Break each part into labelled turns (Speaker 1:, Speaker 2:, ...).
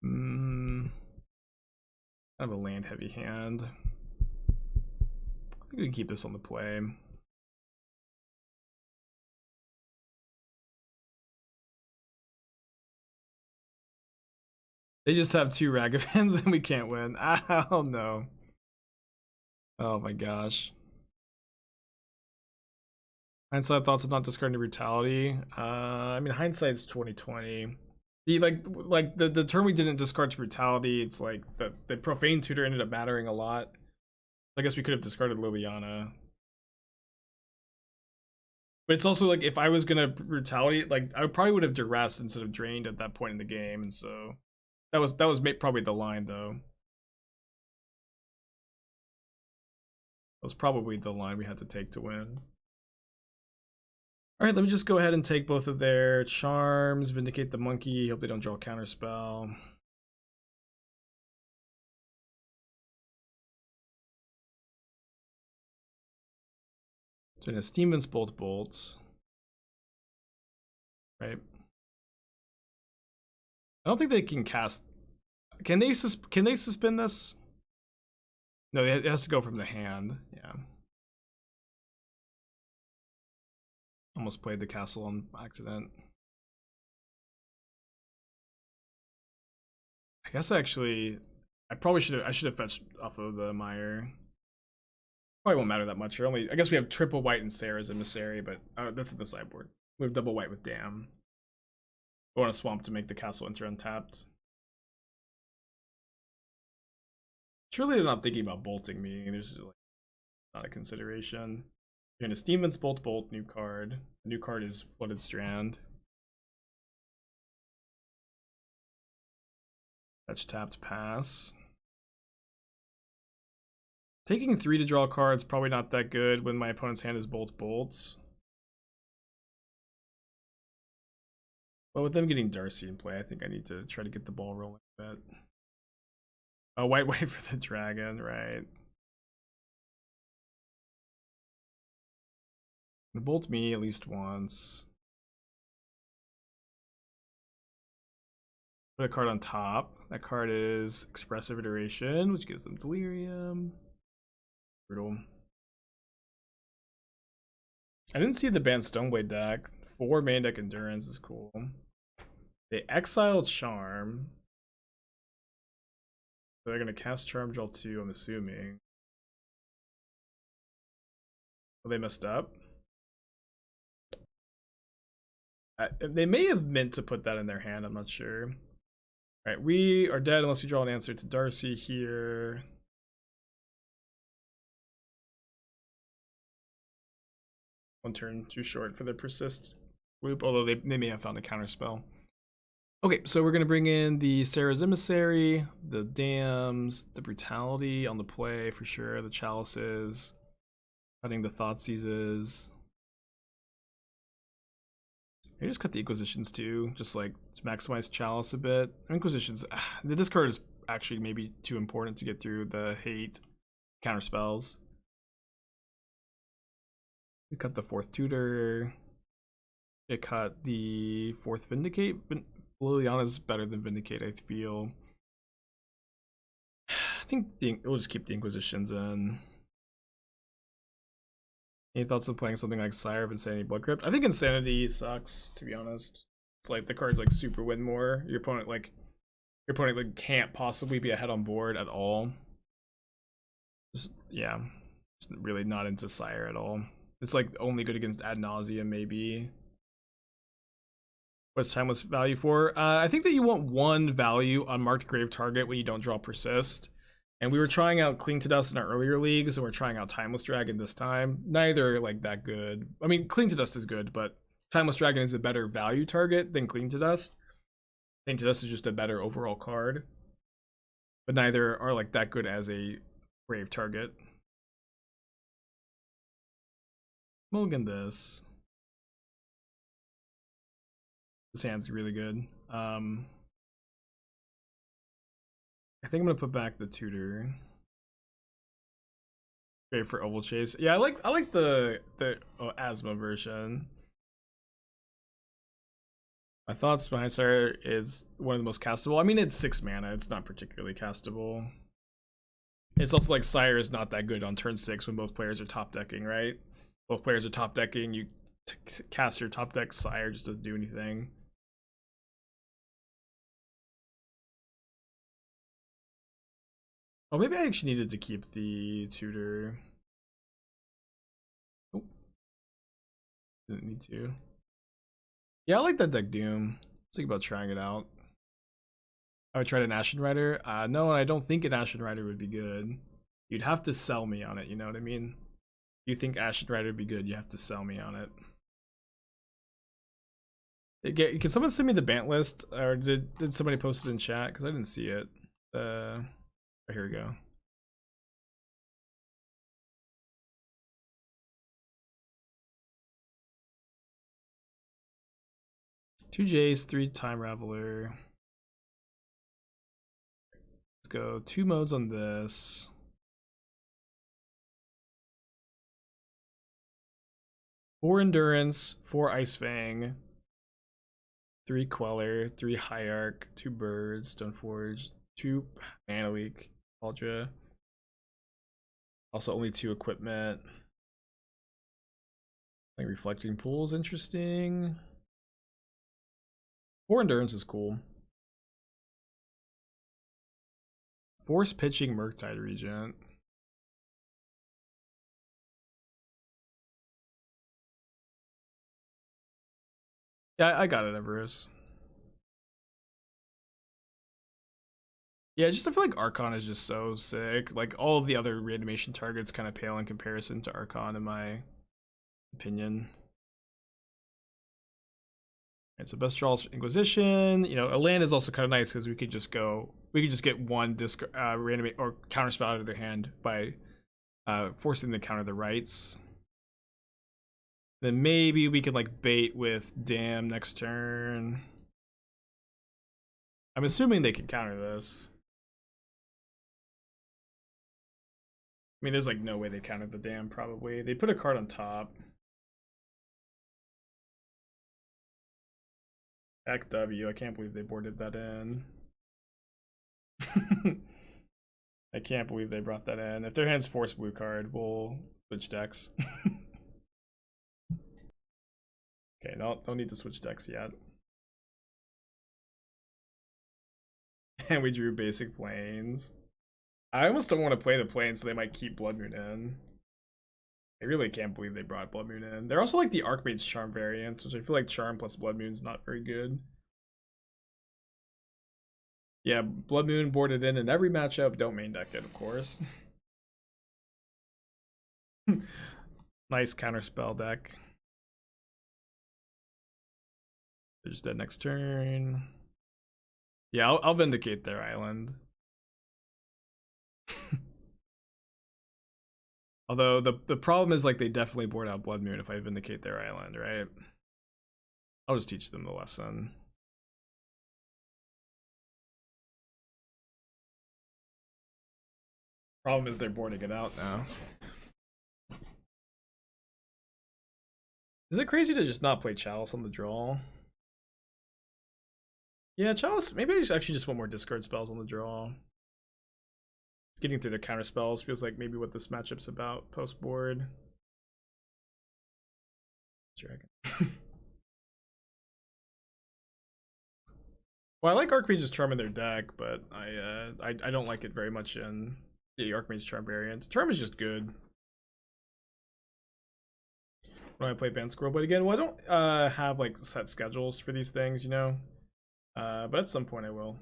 Speaker 1: Kind of a land heavy hand. I think we can keep this on the play. They just have 2 Ragavans and we can't win. Oh no. Oh my gosh. Hindsight thoughts of not discarding brutality. I mean, hindsight's 2020. The turn we didn't discard to brutality, it's like the profane tutor ended up mattering a lot. I guess we could have discarded Liliana. But it's also like if I was gonna brutality, like I probably would have duress instead of drained at that point in the game, and so that was probably the line though. That was probably the line we had to take to win. Alright, let me just go ahead and take both of their charms, Vindicate the monkey, hope they don't draw a counter spell. So in a Steamman's bolts. Right. I don't think they can cast. Can they suspend this? No, it has to go from the hand. Yeah. Almost played the castle on accident. I guess I probably should have fetched off of the Mire. Probably won't matter that much. I guess we have triple white and Serra's Emissary, but that's at the sideboard. We have double white with Dam. I want a swamp to make the castle enter untapped. Surely they're not thinking about bolting me. There's like not a consideration. You're gonna Steamman's bolt, new card. The new card is Flooded Strand. Fetch tapped, pass. Taking 3 to draw a card is probably not that good when my opponent's hand is bolts. But with them getting Darcy in play, I think I need to try to get the ball rolling a bit. Oh, white for the dragon, right. Bolt me at least once. Put a card on top. That card is Expressive Iteration, which gives them Delirium. Brutal. I didn't see the banned Stoneblade deck. 4 main deck Endurance is cool. They exiled Charm. So they're gonna cast Charm, draw 2, I'm assuming. Well, they messed up. They may have meant to put that in their hand, I'm not sure. Alright, we are dead unless we draw an answer to Darcy here. One turn too short for the Persist loop, although they may have found a counter spell. Okay, so we're going to bring in the Serra's Emissary, the Dams, the Brutality on the play for sure, the Chalices, cutting the Thoughtseizes. I just cut the Inquisitions too, just like to maximize Chalice a bit. Inquisitions, the discard is actually maybe too important to get through the hate counter spells. We cut the 4th Tutor. It cut the 4th Vindicate. Liliana's better than Vindicate, I feel. I think we'll just keep the Inquisitions in. Any thoughts of playing something like Sire of Insanity Blood Crypt? I think Insanity sucks, to be honest. It's like the card's like super win more. Your opponent can't possibly be ahead on board at all. Just really not into Sire at all. It's like only good against Ad Nauseam, maybe. What's Timeless value for? I think that you want 1 value Unmarked Grave target when you don't draw Persist. And we were trying out Cling to Dust in our earlier leagues, and we're trying out Timeless Dragon this time. Neither like that good. I mean, Cling to Dust is good, but Timeless Dragon is a better value target than Cling to Dust. Cling to Dust is just a better overall card. But neither are like that good as a Grave target. Mulligan this. This hand's really good. I think I'm gonna put back the Tutor. Great for Oval Chase. Yeah, I like the Asthma version. My thoughts behind Serra is one of the most castable. I mean, it's 6 mana. It's not particularly castable. It's also like Sire is not that good on turn 6 when both players are top decking, right? Both players are top decking. You cast your top deck Sire, just doesn't do anything. Oh, maybe I actually needed to keep the tutor. Oh, didn't need to. Yeah, I like that deck Doom. Let's think about trying it out. I would try an Ashen Rider. No, I don't think an Ashen Rider would be good. You'd have to sell me on it, you know what I mean? If you think Ashen Rider would be good, you have to sell me on it. Can someone send me the bant list? Or did somebody post it in chat? Because I didn't see it. Oh, here we go. Two Jays, 3 Time Raveler. Let's go 2 modes on this. 4 Endurance, 4 Ice Fang, 3 Queller, 3 Hierarch, 2 Birds, Stoneforge, 2 Mana Leak, Aldra. Also only 2 equipment. I think Reflecting Pool is interesting. 4 Endurance is cool. Force Pitching Murktide Regent. Yeah, I got it, Everest. Yeah, I feel like Archon is just so sick. Like, all of the other reanimation targets kind of pale in comparison to Archon, in my opinion. Alright, so best draws for Inquisition. You know, a land is also kind of nice because we could just get one reanimate or counterspell out of their hand by forcing them to counter the rights. Then maybe we could like bait with Damn next turn. I'm assuming they can counter this. I mean, there's like no way they countered the Damn, probably. They put a card on top. Back W, I can't believe they boarded that in. I can't believe they brought that in. If their hand's force blue card, we'll switch decks. Okay, no, don't need to switch decks yet. And we drew basic planes. I almost don't want to play the planes, so they might keep Blood Moon in. I really can't believe they brought Blood Moon in. They're also like the Archmage Charm variant, which I feel like Charm plus Blood Moon's not very good. Yeah, Blood Moon boarded in every matchup. Don't main deck it, of course. Nice counterspell deck. They're just dead next turn. Yeah, I'll Vindicate their island. Although the problem is like they definitely board out Blood Moon if I Vindicate their island, right? I'll just teach them the lesson. Problem is they're boarding it out now. Is it crazy to just not play Chalice on the draw? Yeah, Chalice, maybe I actually just want more discard spells on the draw. Getting through their counter spells feels like maybe what this matchup's about post board. Dragon. Well, I like Archmage's Charm in their deck, but I don't like it very much in the Archmage's Charm variant. Charm is just good. When I play Band Squirrelblade again, well, I don't have like set schedules for these things, you know. But at some point I will.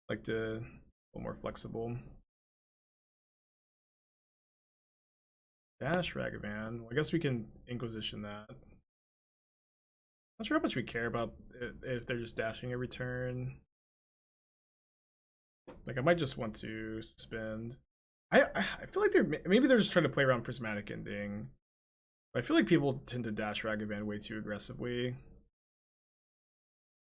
Speaker 1: Like to a little more flexible. Dash Ragavan. Well, I guess we can Inquisition that. Not sure how much we care about if they're just dashing every turn. Like I might just want to suspend. I feel like maybe they're just trying to play around Prismatic Ending. But I feel like people tend to dash Ragavan way too aggressively.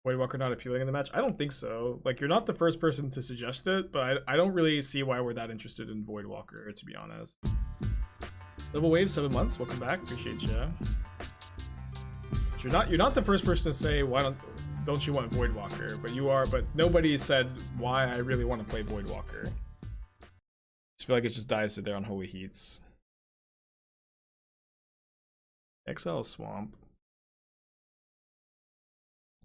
Speaker 1: Voidwalker not appealing in the match? I don't think so. Like, you're not the first person to suggest it, but I don't really see why we're that interested in Voidwalker, to be honest. Double Wave, 7 months. Welcome back. Appreciate you. You're not the first person to say why don't you want Voidwalker, but you are. But nobody said why I really want to play Voidwalker. I just feel like it just dies to there on Holy Heats. Exile Swamp.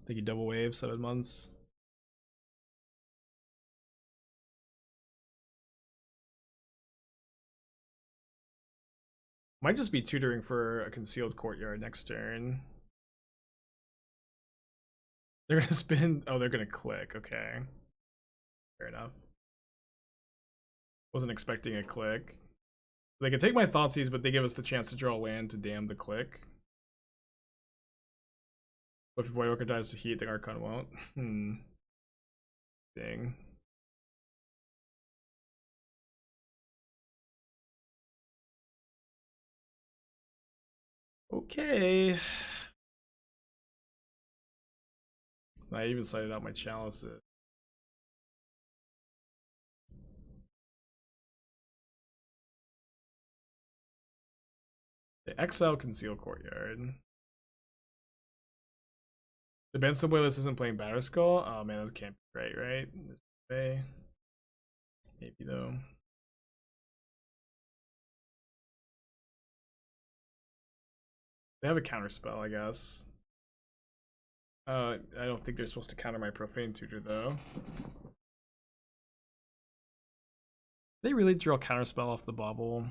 Speaker 1: I think you double wave 7 months. Might just be tutoring for a Concealed Courtyard next turn. They're gonna spin. Oh, they're gonna click. Okay. Fair enough. Wasn't expecting a click. They can take my Thoughtseize, but they give us the chance to draw land to dam the click. But if Voidwalker dies to heat, the Archon won't. Dang. Okay. I even cited out my chalices. The XL Concealed Courtyard. The Benson Playlist isn't playing Batterskull? Oh man, that can't be right? Maybe though. They have a counter spell, I guess. I don't think they're supposed to counter my Profane Tutor though. They really draw counter spell off the bobble.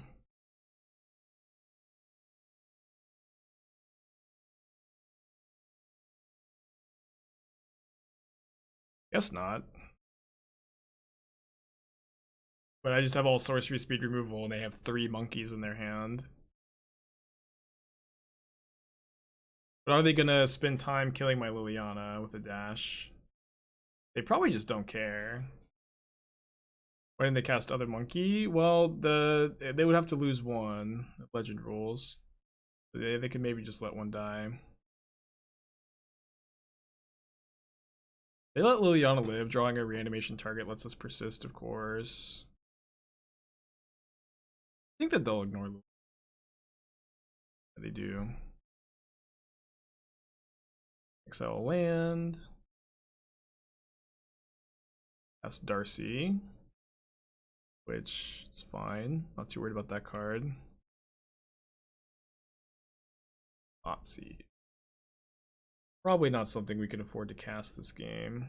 Speaker 1: Guess not. But I just have all sorcery speed removal and they have 3 monkeys in their hand. But are they gonna spend time killing my Liliana with a dash? They probably just don't care. Why didn't they cast other monkey? Well, they would have to lose 1. Legend rules. They could maybe just let 1 die. They let Liliana live. Drawing a reanimation target lets us persist, of course. I think that they'll ignore Liliana. They do. Exile land. That's Darcy. Which is fine. Not too worried about that card. Thoughtseize. Probably not something we can afford to cast this game.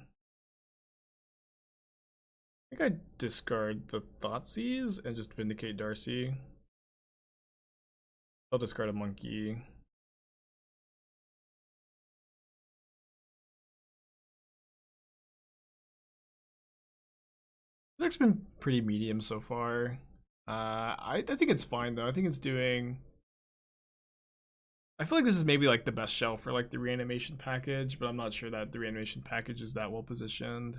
Speaker 1: I think I discard the Thoughtseize and just Vindicate Darcy. I'll discard a monkey. The deck's been pretty medium so far. I think it's fine though. I think it's doing. I feel like this is maybe like the best shell for like the reanimation package, but I'm not sure that the reanimation package is that well positioned.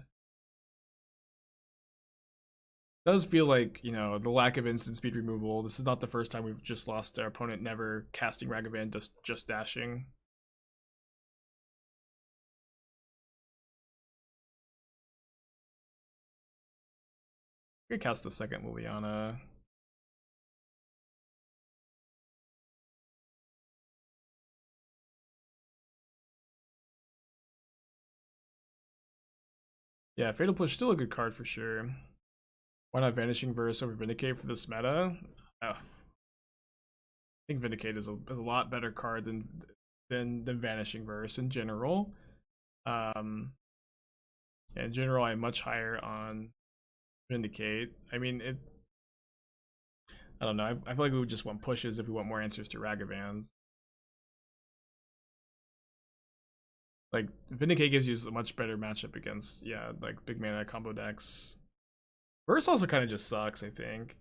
Speaker 1: It does feel like, you know, the lack of instant speed removal. This is not the first time we've just lost our opponent never casting Ragavan, just dashing. I could cast the second Liliana. Yeah, Fatal Push still a good card for sure. Why not Vanishing Verse over Vindicate for this meta? I think Vindicate is a lot better card than Vanishing Verse in general. Yeah, in general, I'm much higher on Vindicate. I mean, I don't know. I feel like we would just want pushes if we want more answers to Ragavans. Like, Vindicate gives you a much better matchup against, yeah, like big mana combo decks. Verse also kind of just sucks, I think.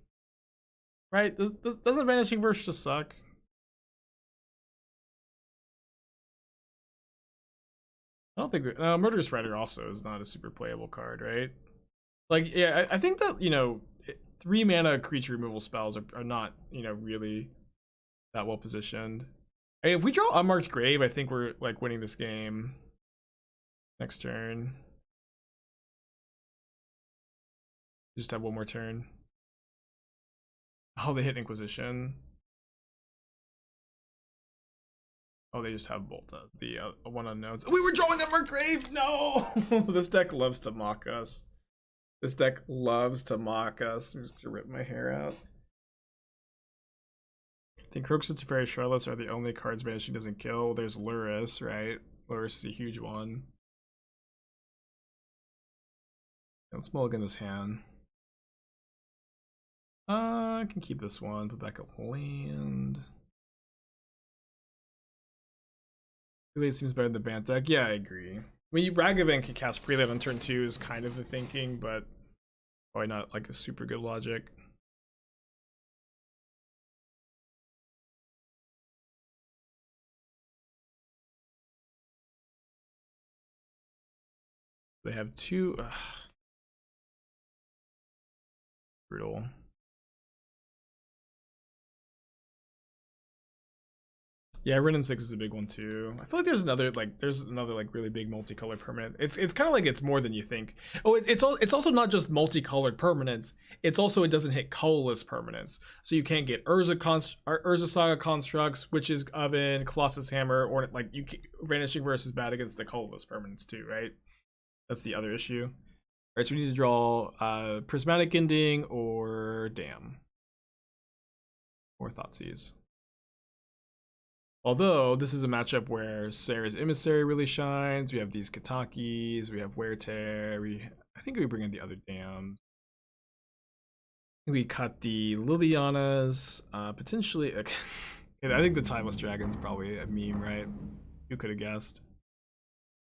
Speaker 1: Right? Doesn't Vanishing Verse just suck? I don't think Murderous Rider also is not a super playable card, right? Like, yeah, I think that, you know, 3 mana creature removal spells are not, you know, really that well positioned. I mean, if we draw Unmarked Grave, I think we're like winning this game. Next turn. Just have 1 more turn. Oh, they hit Inquisition. Oh, they just have Volta, the one unknowns. We were drawing Unmarked Grave! No! This deck loves to mock us. This deck loves to mock us. I'm just gonna rip my hair out. I think Crooks and Teferi Charlotte's are the only cards Vanishing doesn't kill. There's Luris, right? Luris is a huge one. Let's mulligan this hand. I can keep this one, put back a land. Prelate seems better than the Bant deck. Yeah, I agree. I mean, Ragavan can cast Prelate on turn 2 is kind of the thinking, but probably not like a super good logic. They have two. Brutal. Yeah, Ren and 6 is a big one too. I feel like there's another like really big multicolored permanent. It's kind of like it's more than you think. Oh, it's also not just multicolored permanents. It's also it doesn't hit colorless permanents. So you can't get Urza Saga constructs, Witch's Oven, Colossus Hammer, or like Vanishing versus bad against the colorless permanents too, right? That's the other issue. All right, so we need to draw Prismatic Ending or Damn or Thoughtseize. Although this is a matchup where Serra's Emissary really shines. We have these Katakis, we have Wear Tear. I think we bring in the other Dams. We cut the Lilianas, potentially. Okay. I think the Timeless Dragon's probably a meme, right? Who could have guessed?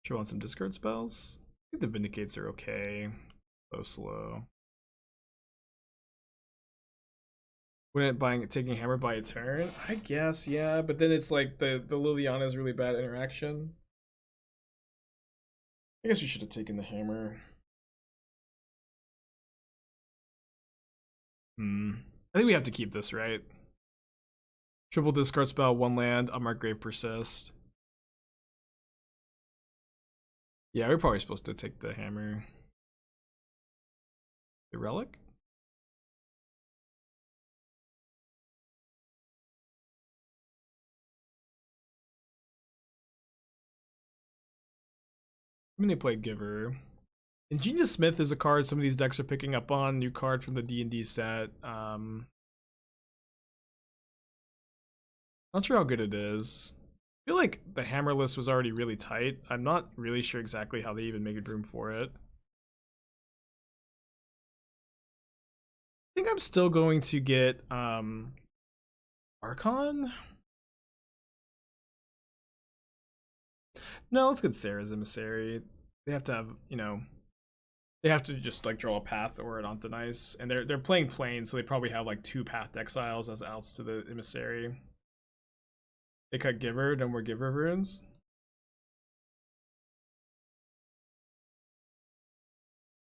Speaker 1: Sure, want some discard spells. I think the Vindicates are okay. Slow. Wouldn't taking Hammer by a turn? I guess, yeah, but then it's like the Liliana is really bad interaction. I guess we should have taken the Hammer. I think we have to keep this, right? Triple discard spell, 1 land, Unmarked Grave, Persist. Yeah, we're probably supposed to take the Hammer. The Relic? I'm gonna play Giver. Ingenious Smith is a card some of these decks are picking up on. New card from the D&D set. Not sure how good it is. I feel like the Hammer list was already really tight. I'm not really sure exactly how they even made room for it. I think I'm still going to get Archon? No, let's get Serra's Emissary. They have to have, they have to just like draw a path or an Ontanice, and they're playing Plane, so they probably have like 2 Path Exiles as outs to the Emissary. They cut Giver, no more Giver runes.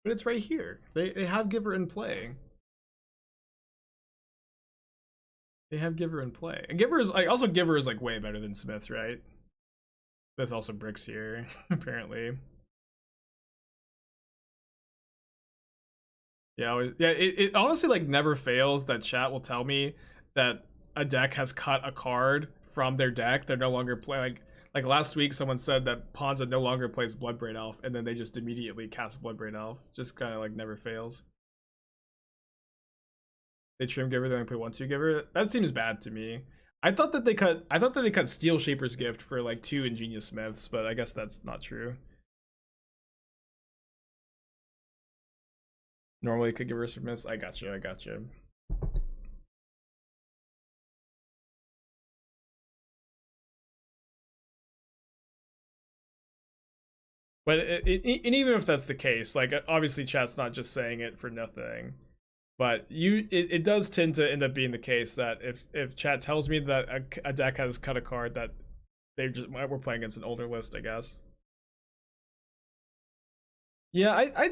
Speaker 1: But it's right here. They have Giver in play. They have Giver in play. And Giver is like also Giver is like way better than Smith, right? Smith also bricks here, apparently. Yeah, it honestly like never fails that chat will tell me that a deck has cut a card from their deck. They're no longer playing like last week someone said that Ponza no longer plays Bloodbraid Elf, and then they just immediately cast Bloodbraid Elf. Just kind of like never fails. They trim Giver, then they play 1/2 Giver. That seems bad to me. I thought that they cut Steel Shaper's Gift for like 2 Ingenious Smiths, but I guess that's not true. Normally could give her some miss. I got you. But and even if that's the case, like obviously chat's not just saying it for nothing. But it does tend to end up being the case that if chat tells me that a deck has cut a card, that we're playing against an older list, I guess. Yeah, I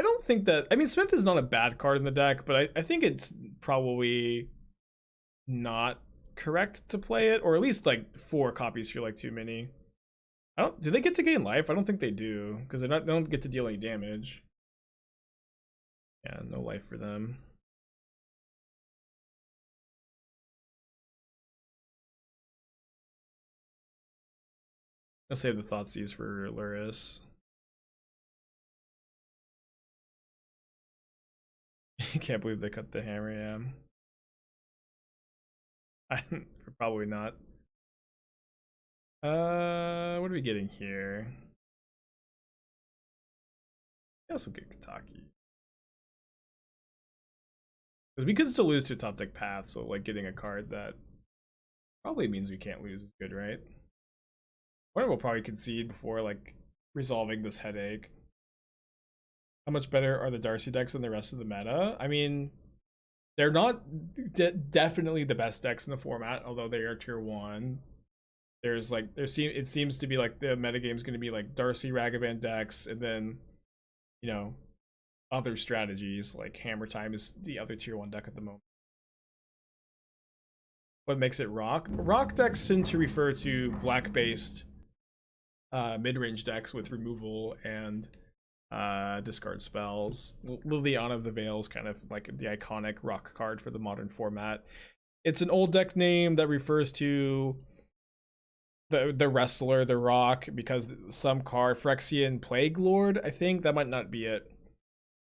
Speaker 1: don't think that, I mean, Smith is not a bad card in the deck, but I think it's probably not correct to play it, or at least like 4 copies feel like too many. Do they get to gain life? I don't think they do, because they don't get to deal any damage. Yeah, no life for them. I'll save the Thoughtseize for Luris. I can't believe they cut the hammer, yeah. Probably not. What are we getting here? I guess we'll get Kataki. Because we could still lose to a top deck path, so like getting a card that probably means we can't lose is good, right? Or we'll probably concede before like resolving this headache. How much better are the Darcy decks than the rest of the meta? I mean, they're not definitely the best decks in the format, although they are tier 1. There's like it seems to be like the metagame is going to be like Darcy Ragavan decks, and then other strategies like Hammer Time is the other tier 1 deck at the moment. What makes it rock? Rock decks tend to refer to black based mid-range decks with removal and discard spells. Liliana of the Veil is kind of like the iconic rock card for the modern format. It's an old deck name that refers to the wrestler, the rock, because some card, Phyrexian Plague Lord, I think that might not be it,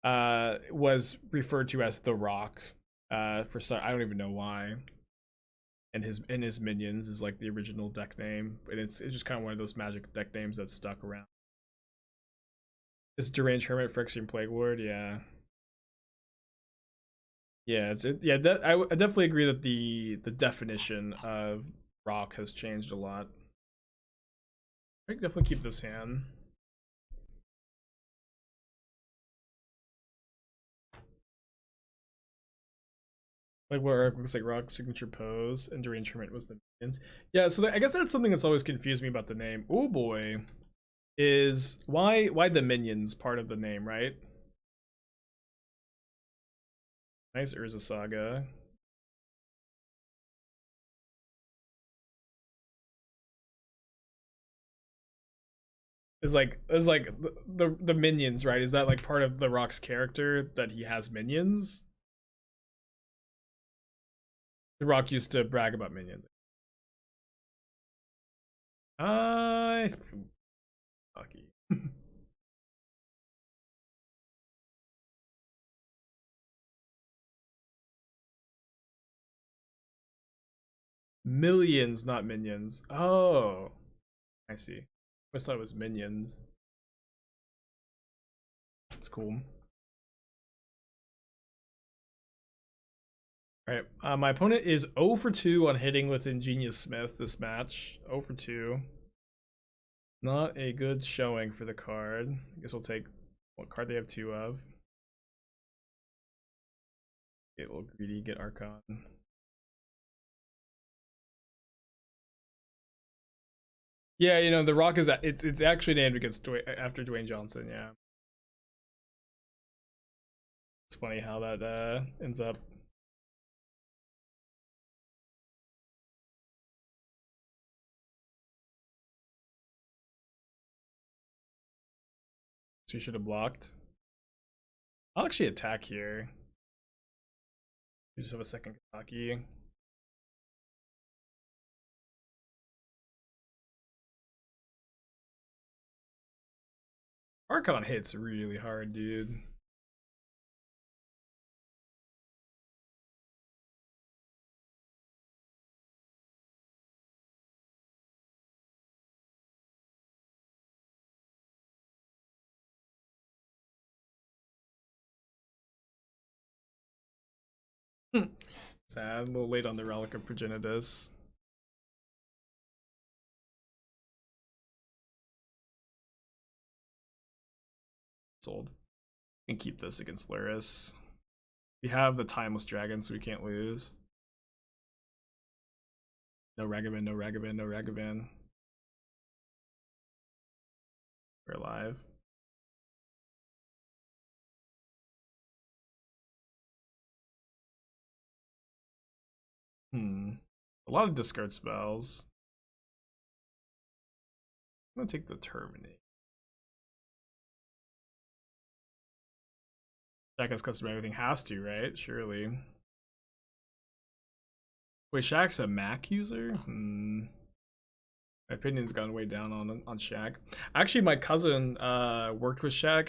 Speaker 1: was referred to as the rock for some, I don't even know why. And his minions is like the original deck name, and it's just kind of one of those Magic deck names that stuck around. It's Deranged Hermit, Phyrexian Plague Lord, yeah. Yeah, I definitely agree that the definition of rock has changed a lot. I can definitely keep this hand. Like where it looks like rock signature pose and Deranged Hermit was the minions. Yeah, so I guess that's something that's always confused me about the name. Oh boy. Is why the minions part of the name, right? Nice Urza Saga. Is like the minions, right? Is that like part of the Rock's character that he has minions? The Rock used to brag about minions. Lucky. Millions, not minions. Oh, I see. I always thought it was minions. That's cool. Alright, my opponent is 0 for 2 on hitting with Ingenious Smith this match. 0 for 2. Not a good showing for the card. I guess we'll take what card they have 2 of. Get a little greedy, get Archon. Yeah, the Rock is it's actually named against after Dwayne Johnson. Yeah, it's funny how that ends up. So you should have blocked. I'll actually attack here. You just have a second Kataki. Archon hits really hard, dude. Sad, a little late on the Relic of Progenitus. Sold. And keep this against Luris. We have the Timeless Dragon, so we can't lose. No Ragavan, no Ragavan, no Ragavan. We're alive. A lot of discard spells. I'm gonna take the Terminate. Jack has custom everything. Has to, right? Surely. Wait, Shaq's a Mac user? My opinion's gone way down on Shaq. Actually, my cousin worked with Shaq.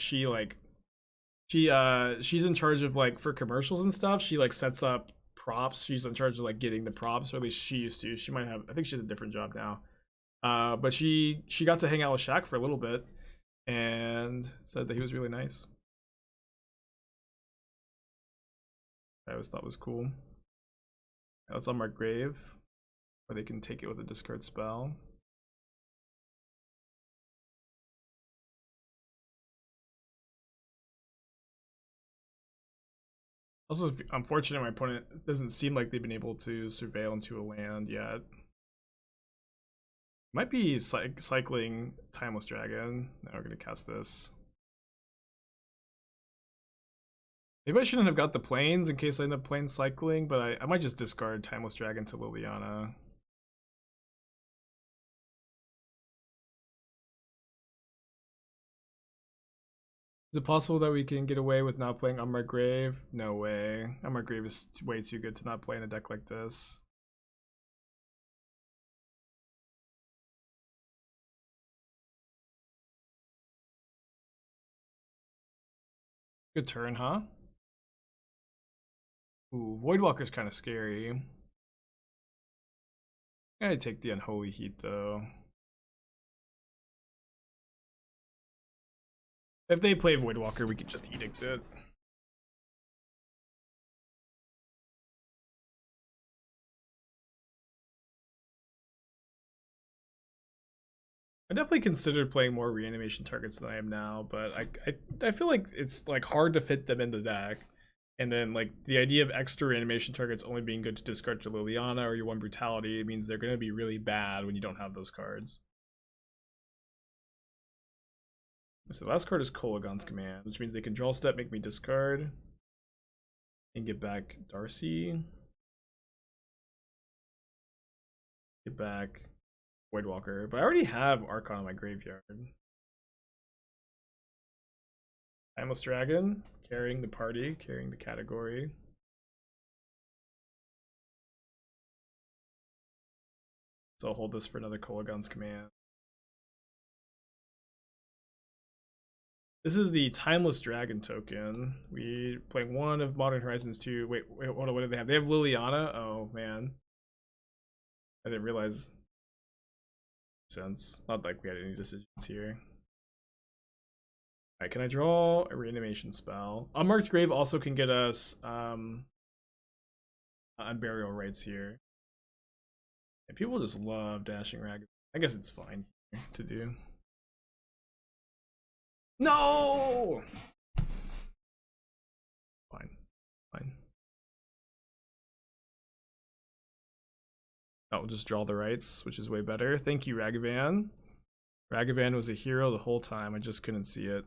Speaker 1: She's in charge of like for commercials and stuff. She like sets up props. She's in charge of like getting the props, or at least she used to. She might have. I think she has a different job now. But she got to hang out with Shaq for a little bit, and said that he was really nice. I always thought was cool. Now it's Unmarked Grave, where they can take it with a discard spell. Also, unfortunate, my opponent doesn't seem like they've been able to surveil into a land yet. Might be cycling Timeless Dragon. Now we're gonna cast this. Maybe I shouldn't have got the planes in case I end up plane cycling, but I might just discard Timeless Dragon to Liliana. Is it possible that we can get away with not playing Unmarked Grave? No way. Unmarked Grave is way too good to not play in a deck like this. Good turn, huh? Ooh, Voidwalker's kind of scary. I take the Unholy Heat though. If they play Voidwalker, we could just Edict it. I definitely considered playing more reanimation targets than I am now, but I feel like it's like hard to fit them in the deck. And then like the idea of extra reanimation targets only being good to discard to Liliana or your one brutality, it means they're going to be really bad when you don't have those cards. So the last card is Kolaghan's Command, which means they can draw step, make me discard, and get back Darcy. Get back Voidwalker, but I already have Archon in my graveyard. Timeless Dragon, carrying the party, carrying the category. So I'll hold this for another Kolaghan's Command. This is the Timeless Dragon token. We play one of Modern Horizons 2. Wait, hold on, what do they have? They have Liliana? Oh, man. I didn't realize. Sense. Not like we had any decisions here. Alright, can I draw a reanimation spell? Unmarked Grave also can get us Unburial Rites here. And people just love Dashing Rag. I guess it's fine to do. No! Fine. Fine. Oh, we'll just draw the rights, which is way better. Thank you, Ragavan. Ragavan was a hero the whole time. I just couldn't see it.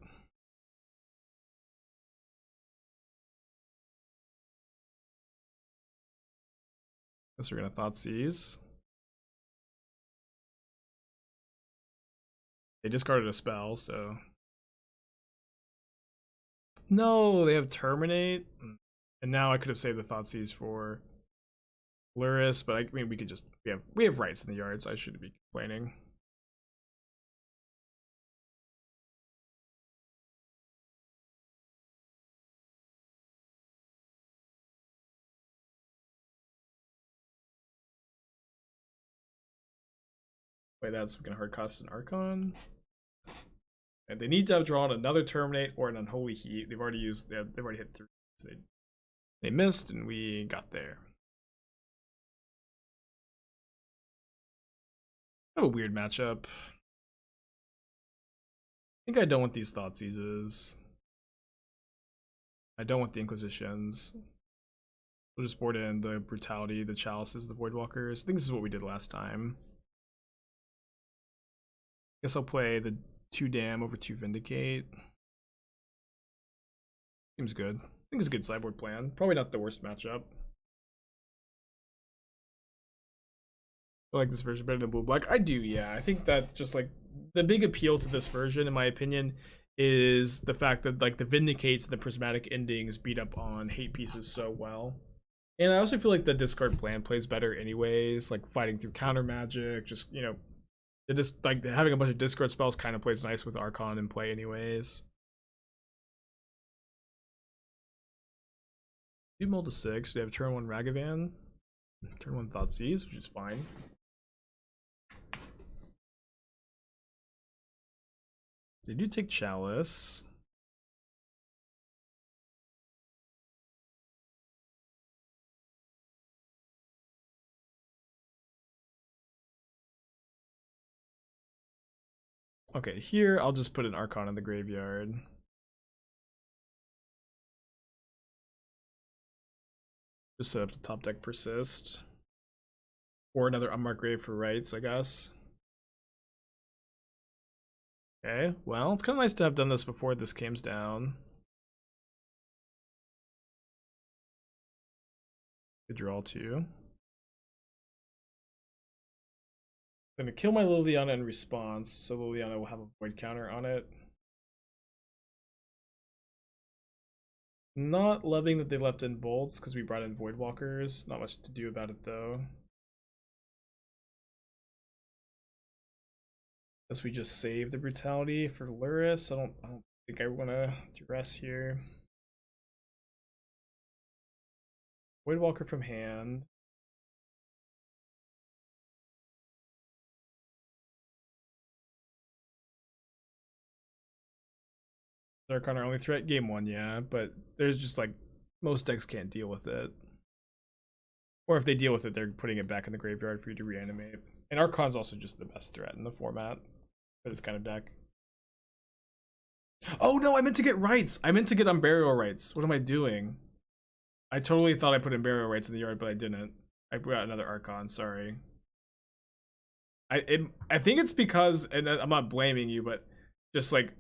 Speaker 1: Guess we're gonna Thoughtseize. They discarded a spell, so. No, they have Terminate. And now I could have saved the Thoughtseize for Luris, but I mean we could just we have rights in the yard, so I shouldn't be complaining. Wait, that's gonna hard cost an Archon. And they need to have drawn another Terminate or an Unholy Heat. They've already used they've already hit 3. So they missed and we got there. Kind of a weird matchup. I think I don't want these Thoughtseizes. I don't want the Inquisitions. We'll just board in the Brutality, the Chalices, the Voidwalkers. I think this is what we did last time. Guess I'll play the 2 Dam over 2 Vindicate. Seems good. I think it's a good sideboard plan. Probably not the worst matchup. I like this version better than blue-black. I do, yeah. I think that just like the big appeal to this version, in my opinion, is the fact that like the Vindicates and the Prismatic Endings beat up on hate pieces so well. And I also feel like the discard plan plays better anyways, like fighting through counter magic, just, you know, It just like having a bunch of discard spells kind of plays nice with Archon in play anyways. You mold to 6. They have turn 1 Ragavan, turn 1 Thoughtseize, which is fine. They do take Chalice. Okay, here I'll just put an Archon in the graveyard. Just set up the top deck Persist. Or another Unmarked Grave for rights, I guess. Okay, well, it's kind of nice to have done this before this came down. Good draw too. I'm gonna kill my Liliana in response, so Liliana will have a void counter on it. Not loving that they left in bolts because we brought in Voidwalkers. Not much to do about it though. Unless we just save the brutality for Luris. I don't think I want to duress here. Voidwalker from hand. Archon our only threat game 1, yeah, but there's just like most decks can't deal with it. Or if they deal with it, they're putting it back in the graveyard for you to reanimate. And Archon's also just the best threat in the format for this kind of deck. Oh no, I meant to get rights. I meant to get Unburial Rites. What am I doing? I totally thought I put Unburial Rites in the yard, but I didn't. I brought another Archon, sorry. I think it's because, and I'm not blaming you, but just like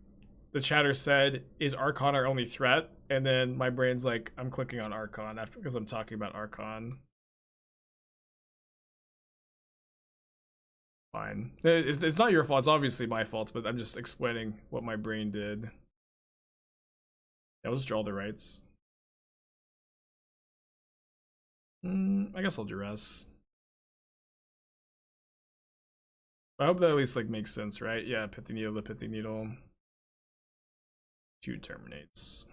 Speaker 1: the chatter said, is Archon our only threat? And then my brain's like, I'm clicking on Archon after because I'm talking about Archon. Fine. It's not your fault. It's obviously my fault, but I'm just explaining what my brain did. Yeah, I'll just draw the rights. I guess I'll duress. I hope that at least like makes sense, right? Yeah, Pithy Needle to Pithy Needle. 2 terminates.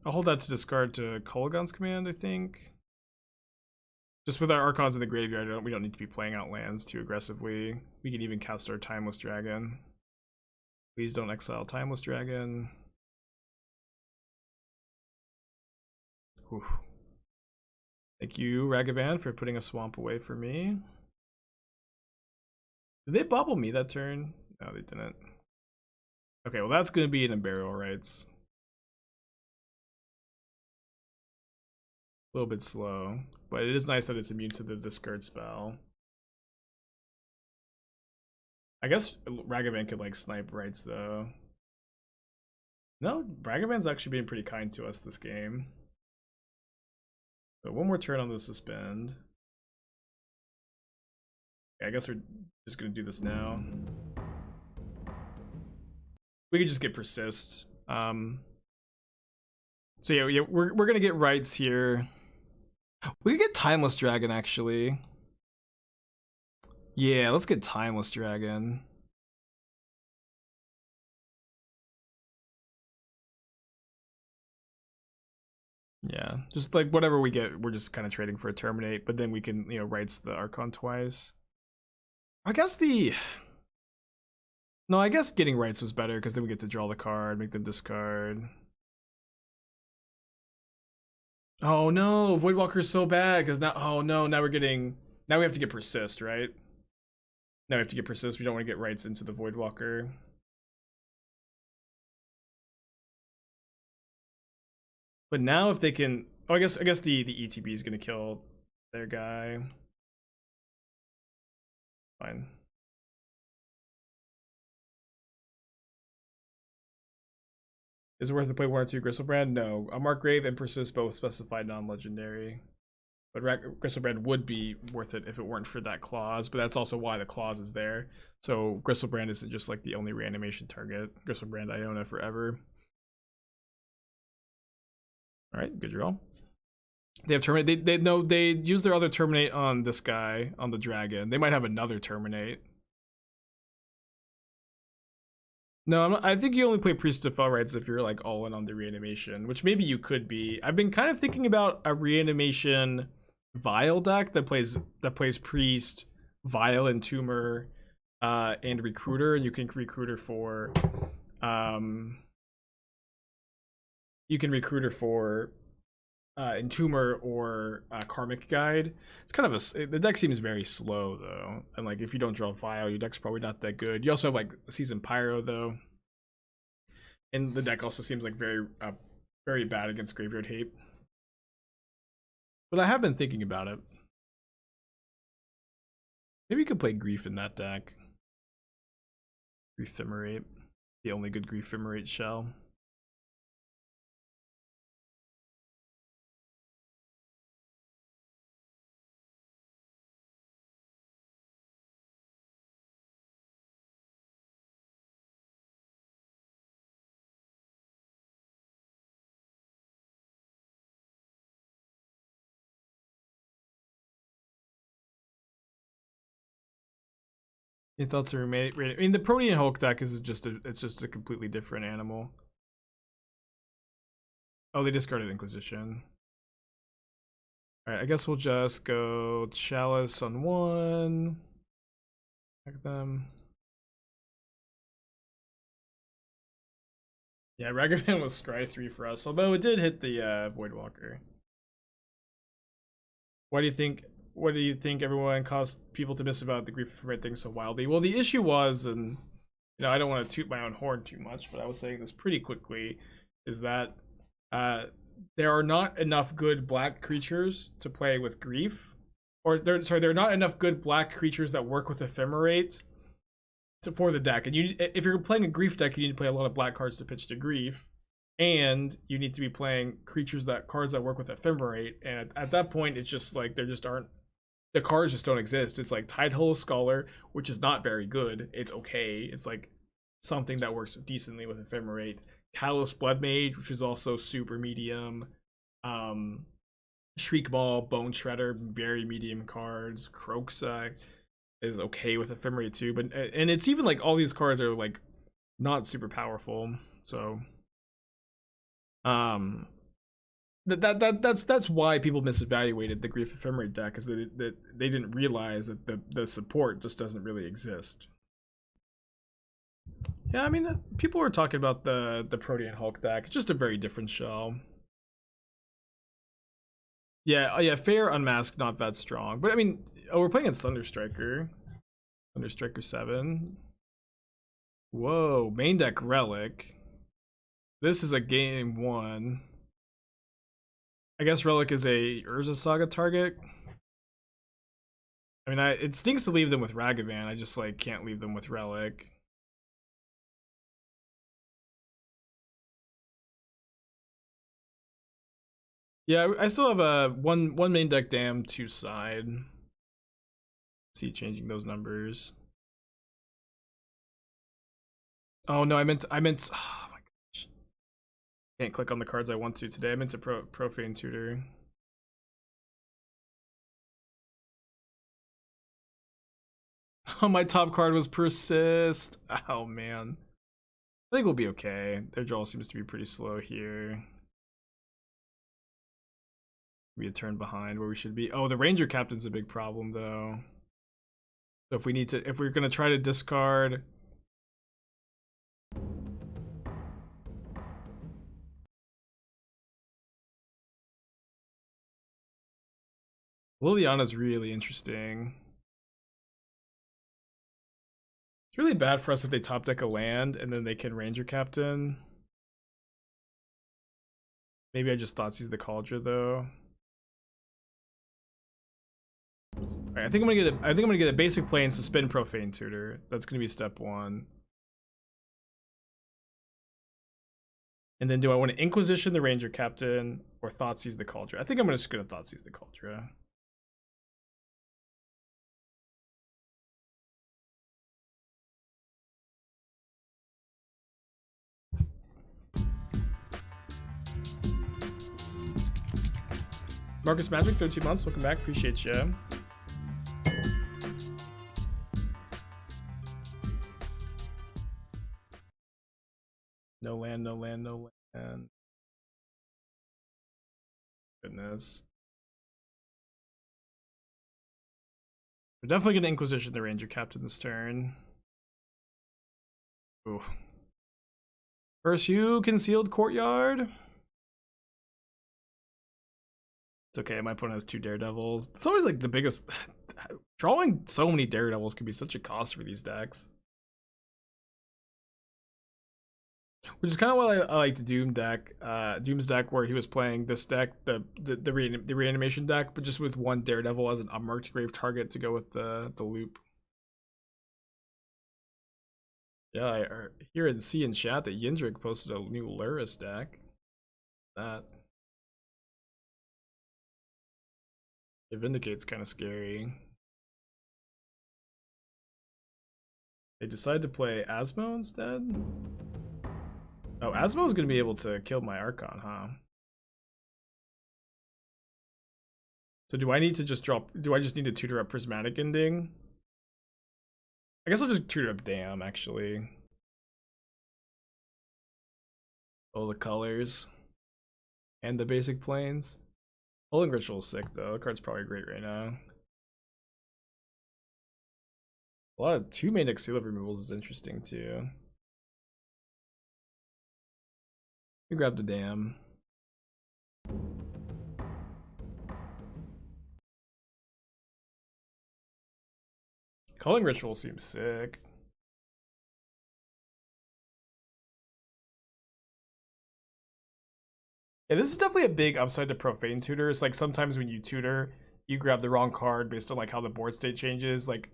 Speaker 1: I'll hold that to discard to Kolaghan's command, I think. Just with our Archons in the graveyard, we don't need to be playing out lands too aggressively. We can even cast our Timeless Dragon. Please don't exile Timeless Dragon. Whew. Thank you, Ragavan, for putting a swamp away for me. Did they bubble me that turn? No, they didn't. Okay, well that's going to be an Unburial Rites. A little bit slow, but it is nice that it's immune to the discard spell. I guess Ragavan could like snipe rights though. No, Ragavan's actually being pretty kind to us this game. So one more turn on the suspend. Yeah, I guess we're just gonna do this now. We could just get Persist. So yeah, we're gonna get rights here. We could get Timeless Dragon actually. Yeah, let's get Timeless Dragon. Yeah, just like whatever we get, we're just kind of trading for a Terminate, but then we can, you know, rights the Archon twice. I guess No, I guess getting rights was better because then we get to draw the card, make them discard. Oh no, Voidwalker's so bad because now, oh no, now we have to get Persist, right? Now we have to get Persist. We don't want to get rights into the Voidwalker. But now if they can, oh, I guess the ETB is gonna kill their guy. Fine. Is it worth to play 1 or 2 Gristlebrand? No. Unmarked Grave and Persist both specified non-legendary. But Gristlebrand would be worth it if it weren't for that clause, but that's also why the clause is there. So Gristlebrand isn't just like the only reanimation target. Gristlebrand Iona forever. All right, good draw. They have terminate. They know they use their other terminate on this guy, on the dragon. They might have another terminate. No, I think you only play Priest of Fell Rites if you're like all in on the reanimation, which maybe you could be. I've been kind of thinking about a reanimation Vile deck that plays Priest, Vile, and Tumor, and Recruiter, and you can Recruiter for Entomber or Karmic Guide. It's kind of the deck seems very slow though, and like if you don't draw Vile, your deck's probably not that good. You also have like Season Pyro though, and the deck also seems like very bad against Graveyard Hate. But I have been thinking about it. Maybe you could play Grief in that deck. Grief Ephemerate, the only good Grief Ephemerate shell. Your thoughts are made. I mean, the Protean Hulk deck is just a completely different animal. Oh, they discarded Inquisition. All right, I guess we'll just go Chalice on one. Check them. Yeah, Ragavan was Scry 3 for us, although it did hit the Voidwalker. What do you think everyone caused people to miss about the Grief Ephemerate thing so wildly? Well, the issue was, and I don't want to toot my own horn too much, but I was saying this pretty quickly, is that there are not enough good black creatures to play with Grief. There are not enough good black creatures that work with Ephemerate for the deck. And if you're playing a Grief deck, you need to play a lot of black cards to pitch to Grief. And you need to be playing cards that work with Ephemerate. And at that point, it's just like the cards just don't exist. It's like Tidehollow Scholar, which is not very good. It's okay. It's like something that works decently with Ephemerate. Callous Blood Mage, which is also super medium. Shriekball, Bone Shredder, very medium cards. Kroxa is okay with Ephemerate too, and it's even like all these cards are like not super powerful. So that's why people misevaluated the Grief Ephemerate deck, is that they didn't realize that the support just doesn't really exist. Yeah, I mean, people were talking about the Protean Hulk deck. It's just a very different shell. Yeah, oh yeah, Fair Unmasked, not that strong. But I mean, we're playing against Thunderstriker. Thunderstriker 7. Whoa, main deck Relic. This is a game 1. I guess Relic is a Urza Saga target. I mean, it stinks to leave them with Ragavan. I just like can't leave them with Relic. Yeah, I still have a one main deck Dam, 2 side. Let's see, changing those numbers. Oh no, I meant. Oh my gosh, can't click on the cards I want to today. I meant to Profane Tutor. Oh, my top card was Persist. Oh man, I think we'll be okay. Their draw seems to be pretty slow here. Be a turn behind where we should be. Oh, the Ranger Captain's a big problem though. So if we're gonna try to discard. Liliana's really interesting. It's really bad for us if they top deck a land and then they can Ranger Captain. Maybe I just Thoughtseize the Cauldron though. Right, I think I'm gonna get a basic play and suspend Profane Tutor. That's gonna be step 1. And then do I want to Inquisition the Ranger Captain or Thoughtseize the Cauldron? I think I'm just gonna Thoughtseize the Cauldron. Marcus Magic, 13 months. Welcome back. Appreciate you. No land, no land, no land. Goodness. We're definitely going to Inquisition the Ranger Captain this turn. Ooh. First Hue, Concealed Courtyard. It's okay, my opponent has 2 Daredevils. It's always like the biggest... Drawing so many Daredevils can be such a cost for these decks. Which is kind of what I like the Doom deck, Doom's deck, where he was playing this deck, the reanimation deck, but just with 1 Daredevil as an unmarked grave target to go with the loop. Yeah, I hear and see in chat that Yindrik posted a new Luris deck. That. Yeah, Vindicate's kind of scary. They decided to play Asmo instead? Oh, Asmo's gonna be able to kill my Archon, huh? So do I need to just drop... Do I just need to tutor up Prismatic Ending? I guess I'll just tutor up Damn, actually. Oh, the colors. And the basic planes. Holding Ritual is sick, though. The card's probably great right now. A lot of 2 main seal of removals is interesting, too. We grab the Damn. Calling Ritual seems sick. Yeah, this is definitely a big upside to Profane Tutor. It's like sometimes when you tutor, you grab the wrong card based on like how the board state changes. Like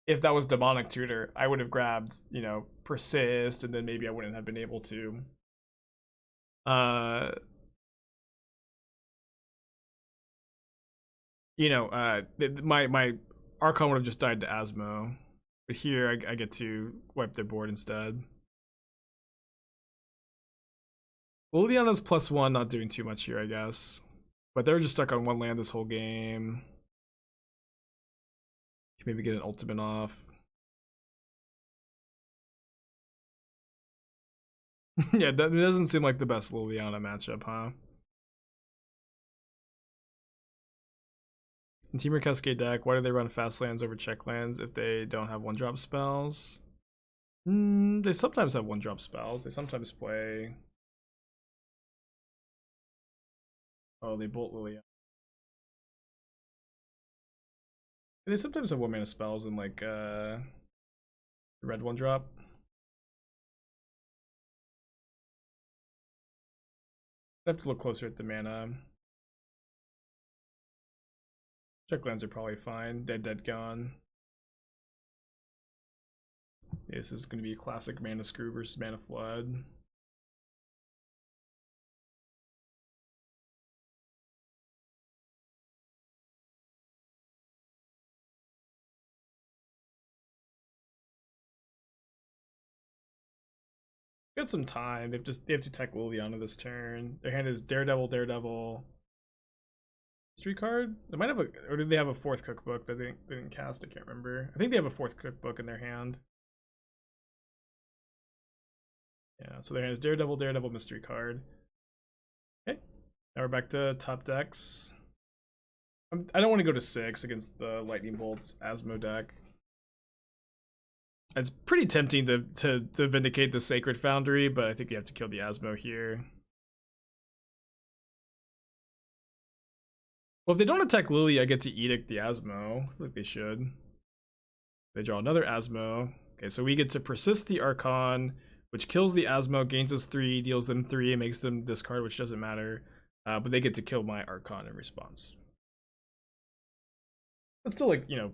Speaker 1: if that was Demonic Tutor, I would have grabbed, you know, Persist, and then maybe I wouldn't have been able to. You know, my Archon would have just died to Asmo. But here I get to wipe their board instead. Liliana's +1, not doing too much here, I guess. But they're just stuck on 1 land this whole game. Maybe get an ultimate off. Yeah, that doesn't seem like the best Liliana matchup, huh? In Temur Cascade deck, why do they run fast lands over check lands if they don't have 1-drop spells? They sometimes have 1-drop spells. They sometimes play... Oh, they bolt Liliana. They sometimes have 1-mana spells in like red 1-drop. I have to look closer at the mana. Check lands are probably fine. Dead, gone. Yeah, this is going to be a classic Mana Screw versus Mana Flood. Got some time. They have to tech Liliana this turn. Their hand is Daredevil. History card? They might have a, or did they have a 4th cookbook that they didn't cast? I can't remember. I think they have a 4th cookbook in their hand. Yeah, so their hand is Daredevil, mystery card. Okay, now we're back to top decks. I don't want to go to 6 against the Lightning Bolt's Asmo deck. It's pretty tempting to Vindicate the Sacred Foundry, but I think you have to kill the Asmo here. Well, if they don't attack Lily, I get to Edict the Asmo. I feel like they should. They draw another Asmo. Okay, so we get to Persist the Archon, which kills the Asmo, gains us 3, deals them 3, and makes them discard, which doesn't matter. But they get to kill my Archon in response. It's still like, you know,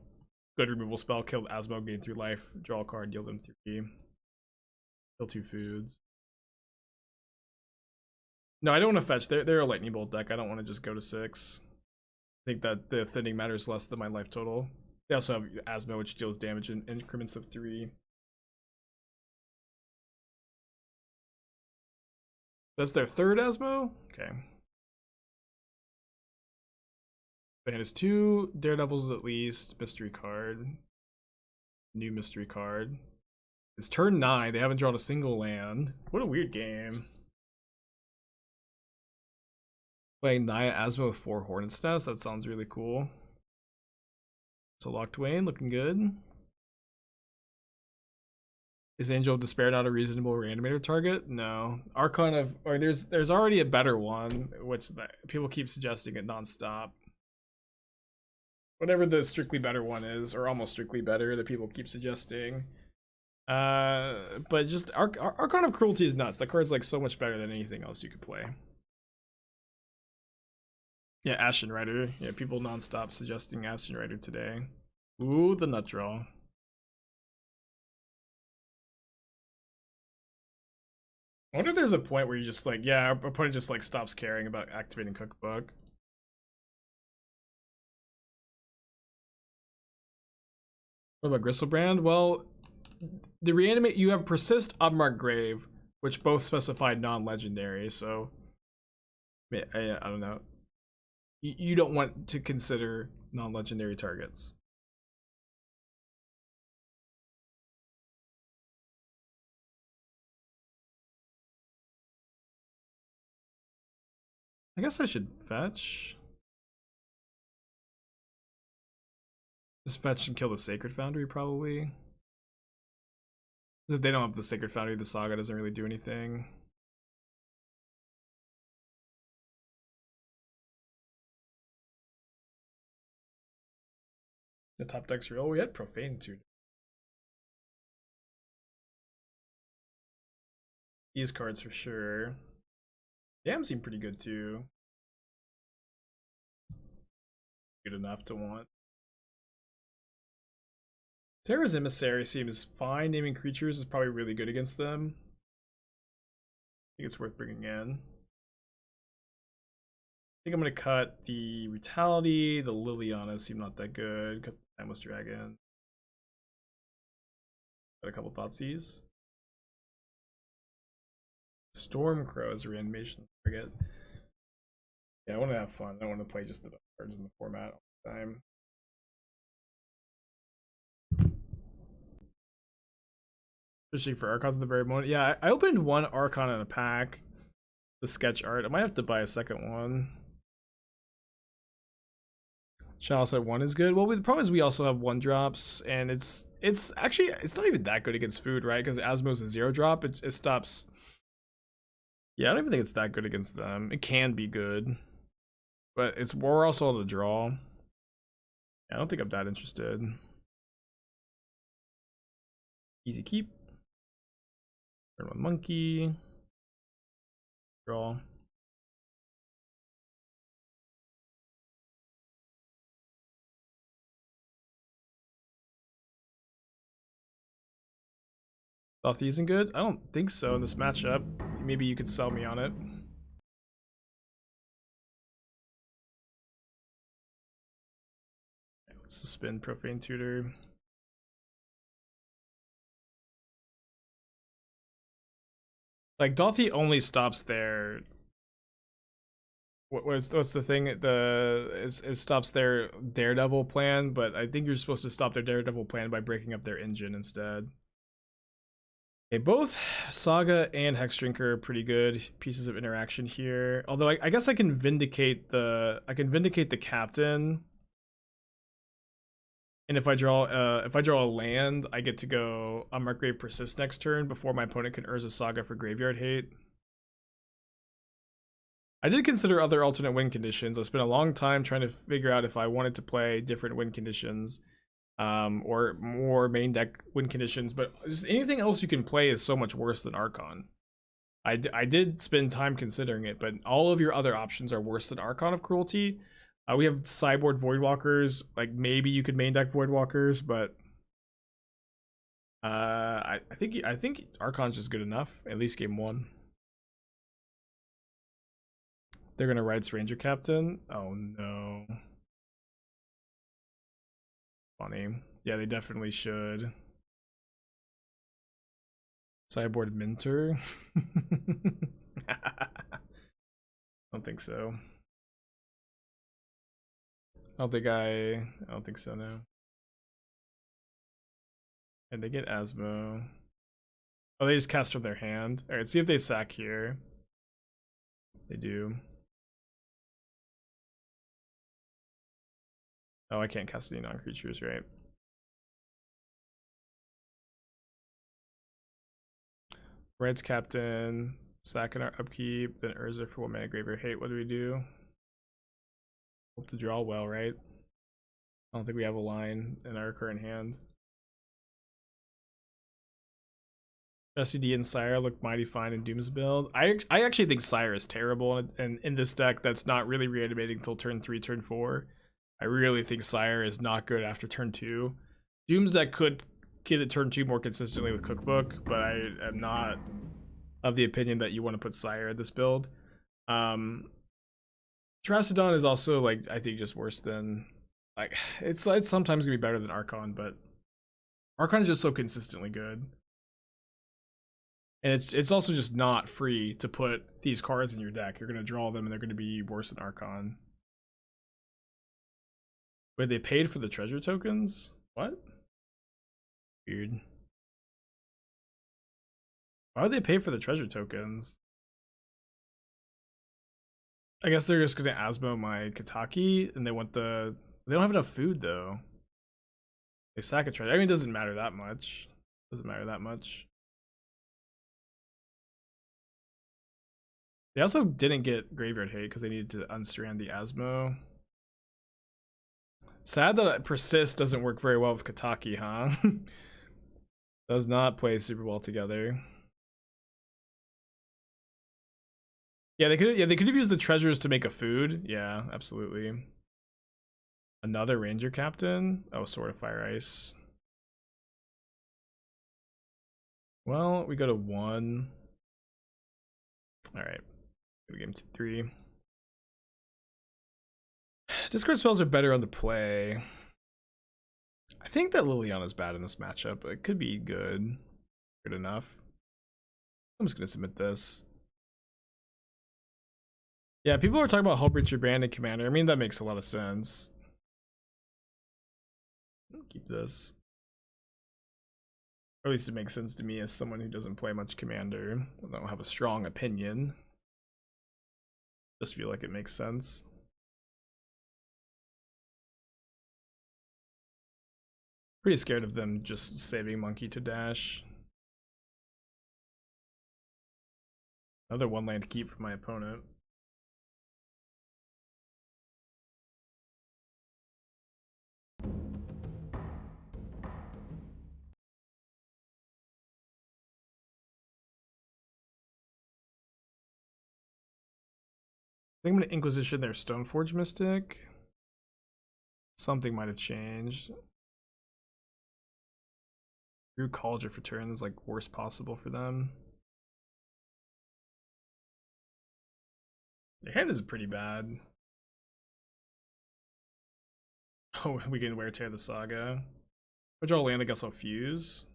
Speaker 1: good removal spell, kill Asmo, gain 3 life, draw a card, deal them 3. Kill 2 foods. No, I don't want to fetch. They're a Lightning Bolt deck. I don't want to just go to 6. I think that the thinning matters less than my life total. They also have Asmo, which deals damage in increments of 3. That's their 3rd Asmo? Okay. It has 2 Daredevils at least. Mystery card. New mystery card. It's turn 9. They haven't drawn a single land. What a weird game. Playing Naya Asma with 4 Hornet's Nest. That sounds really cool. So Locthwain looking good. Is Angel of Despair not a reasonable reanimator target? No. Archon of, or there's already a better one, which people keep suggesting it nonstop. Whatever the strictly better one is, or almost strictly better that people keep suggesting. But just Archon of Cruelty is nuts. That card's like so much better than anything else you could play. Yeah, Ashen Rider. Yeah, people nonstop suggesting Ashen Rider today. Ooh, the nut draw. I wonder if there's a point where you just like, yeah, our opponent just like stops caring about activating Cookbook. What about Gristlebrand? Well, the reanimate, you have Persist, Unmarked Grave, which both specify non-legendary, so I don't know. You don't want to consider non-legendary targets. I guess I should fetch. Just fetch and kill the Sacred Foundry, probably. If they don't have the Sacred Foundry, the Saga doesn't really do anything. The top deck's real. We had Profane Tutor. These cards for sure. Damn seem pretty good too. Good enough to want. Serra's Emissary seems fine. Naming creatures is probably really good against them. I think it's worth bringing in. I think I'm going to cut the Brutality. The Liliana seem not that good. Cut the Timeless Dragon. Got a couple Thoughtseize. Stormcrow is a reanimation target. Yeah, I want to have fun. I don't want to play just the cards in the format all the time. Fishing for Archons at the very moment. Yeah, I opened one Archon in a pack. The sketch art. I might have to buy a second one. Chalice at 1 is good. Well, the problem is we also have 1-drops, and it's actually it's not even that good against food, right? Because Asmo's a 0-drop. It stops. Yeah, I don't even think it's that good against them. It can be good, but we're also on the draw. Yeah, I don't think I'm that interested. Easy keep. Turn 1 monkey. Draw. Dauthi isn't good? I don't think so in this matchup. Maybe you could sell me on it. Let's suspend Profane Tutor. Like, Dauthi only stops their... What's the thing? It stops their Daredevil plan, but I think you're supposed to stop their Daredevil plan by breaking up their engine instead. Okay, both Saga and Hexdrinker are pretty good pieces of interaction here. Although I guess I can vindicate the captain. And if I draw a land, I get to go Unmarked Grave Persist next turn before my opponent can Urza Saga for graveyard hate. I did consider other alternate win conditions. I spent a long time trying to figure out if I wanted to play different win conditions. Or more main deck win conditions, but just anything else you can play is so much worse than Archon. I did spend time considering it, but all of your other options are worse than Archon of Cruelty. We have Sideboard Voidwalkers. Like, maybe you could main deck Voidwalkers, but I think Archon's just good enough. At least game 1. They're gonna Rites Ranger Captain. Oh no. Funny. Yeah, they definitely should. Sideboard Minter. I don't think so. I don't think so, no. And they get Asmo. Oh, they just cast from their hand. Alright, see if they sack here. They do. Oh, I can't cast any non-creatures, right? Red's captain, sacking our upkeep, then Urza for 1 mana graveyard hate. What do we do? Hope to draw well, right? I don't think we have a line in our current hand. SCD and Sire look mighty fine in Doom's build. I actually think Sire is terrible, and in this deck that's not really reanimating until turn 3, turn 4. I really think Sire is not good after turn 2. Doom's deck could get it turn 2 more consistently with Cookbook, but I am not of the opinion that you want to put Sire in this build. Terracodon is also, like, I think just worse than, like, it's sometimes gonna be better than Archon, but Archon is just so consistently good. And it's also just not free to put these cards in your deck. You're gonna draw them and they're gonna be worse than Archon. Wait, they paid for the treasure tokens? What? Weird. Why would they pay for the treasure tokens? I guess they're just gonna Asmo my Kataki and they want the... They don't have enough food though. They sack a treasure. I mean, it doesn't matter that much. Doesn't matter that much. They also didn't get graveyard hate because they needed to unstrand the Asmo. Sad that Persist doesn't work very well with Kataki, huh? Does not play super well together. Yeah, they could have used the treasures to make a food. Yeah, absolutely. Another Ranger Captain? Oh, Sword of Fire Ice. Well, we go to 1. Alright. Game 3. Discard spells are better on the play. I think that Liliana's bad in this matchup, but it could be good. Good enough. I'm just gonna submit this. Yeah, people are talking about Hullbreacher Bandit Commander. I mean, that makes a lot of sense. Keep this. Or at least it makes sense to me as someone who doesn't play much Commander. I don't have a strong opinion. Just feel like it makes sense. Pretty scared of them just saving Monkey to dash. Another 1 land to keep for my opponent. I think I'm gonna Inquisition their Stoneforge Mystic. Something might have changed. Drew Cauldron for turn is like worst possible for them. Their hand is pretty bad. Oh, we can Wear Tear the Saga. I draw land, I guess I'll Fuse.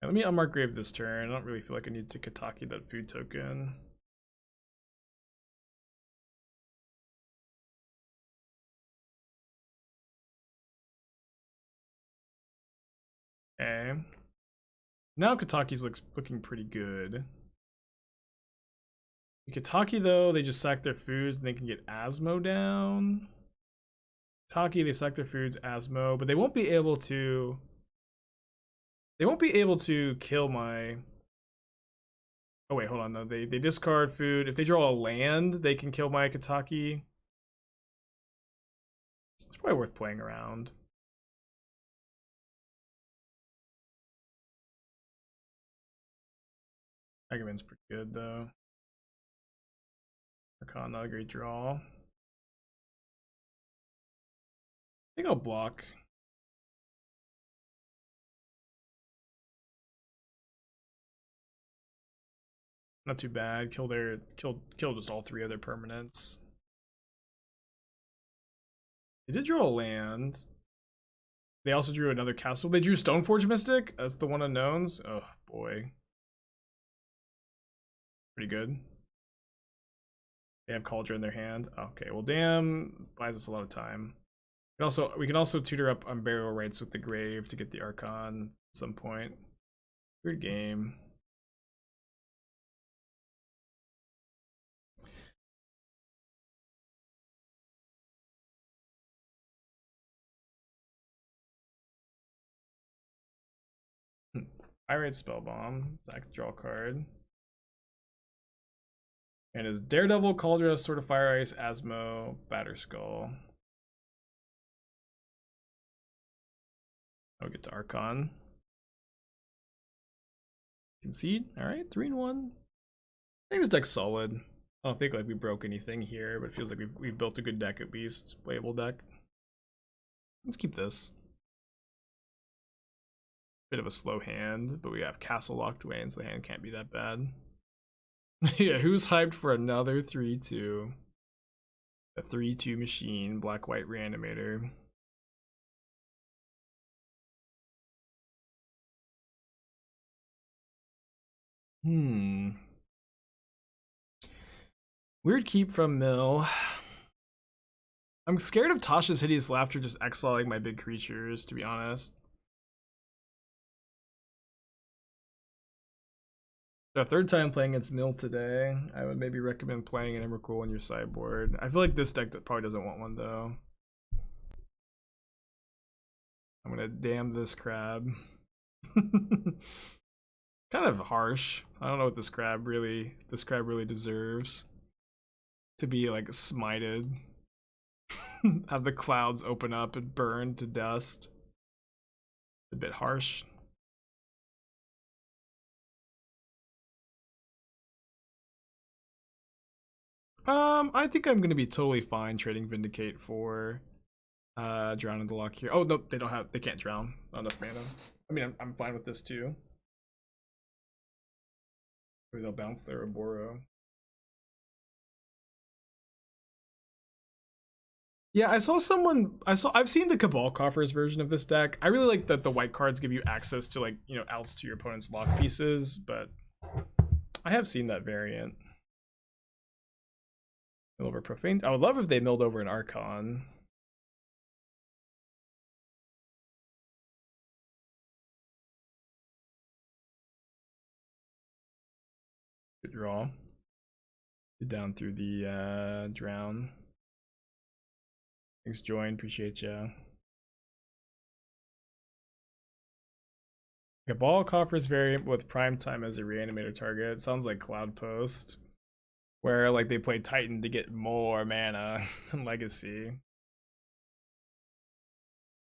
Speaker 1: Let me Unmarked Grave this turn. I don't really feel like I need to Kataki that food token. Okay. Now Kataki's looking pretty good. Kataki though, they just sack their foods and they can get Asmo down. Kataki, they sack their foods, Asmo, but they won't be able to... They won't be able to kill my... Oh wait, hold on though. They discard food. If they draw a land, they can kill my Kataki. It's probably worth playing around. Argument's pretty good though. Archon, not a great draw. I think I'll block. Not too bad. Kill just all 3 other permanents. They did draw a land. They also drew another castle. They drew Stoneforge Mystic. That's the one unknowns. Oh boy. Pretty good. They have Cauldron in their hand. Okay, well damn, buys us a lot of time. We can also tutor up Unburial Rites with the Grave to get the Archon at some point. Weird game. Pirate Spellbomb, sack draw card. And his Daredevil, Cauldron, Sword of Fire Ice, Asmo, Batterskull. I'll get to Archon. Concede. Alright, 3-1. I think this deck's solid. I don't think like we broke anything here, but it feels like we've built a good deck at least. Playable deck. Let's keep this. Bit of a slow hand, but we have Castle Locthwain, so the hand can't be that bad. Yeah, who's hyped for another 3-2? A 3-2 machine, black-white reanimator. Weird keep from Mill. I'm scared of Tasha's Hideous Laughter just exiling my big creatures, to be honest. The third time playing against Mill today. I would maybe recommend playing an Emrakul on your sideboard. I feel like this deck probably doesn't want one though. I'm gonna damn this crab. Kind of harsh. I don't know what this crab really deserves to be like smited. Have the clouds open up and burn to dust. A bit harsh. I think I'm gonna be totally fine trading Vindicate for Drown in the Lock here. Oh no, they can't drown. Not enough mana. I mean I'm fine with this too. Maybe they'll bounce their Oboro. Yeah, I've seen the Cabal Coffers version of this deck. I really like that the white cards give you access to like, you know, outs to your opponent's lock pieces, but I have seen that variant. Mill over Profane. I would love if they milled over an Archon. Good draw. Get down through the drown. Thanks, Join. Appreciate ya. Cabal Coffers variant with Primetime as a reanimator target. Sounds like Cloud Post, where like they play Titan to get more mana and Legacy.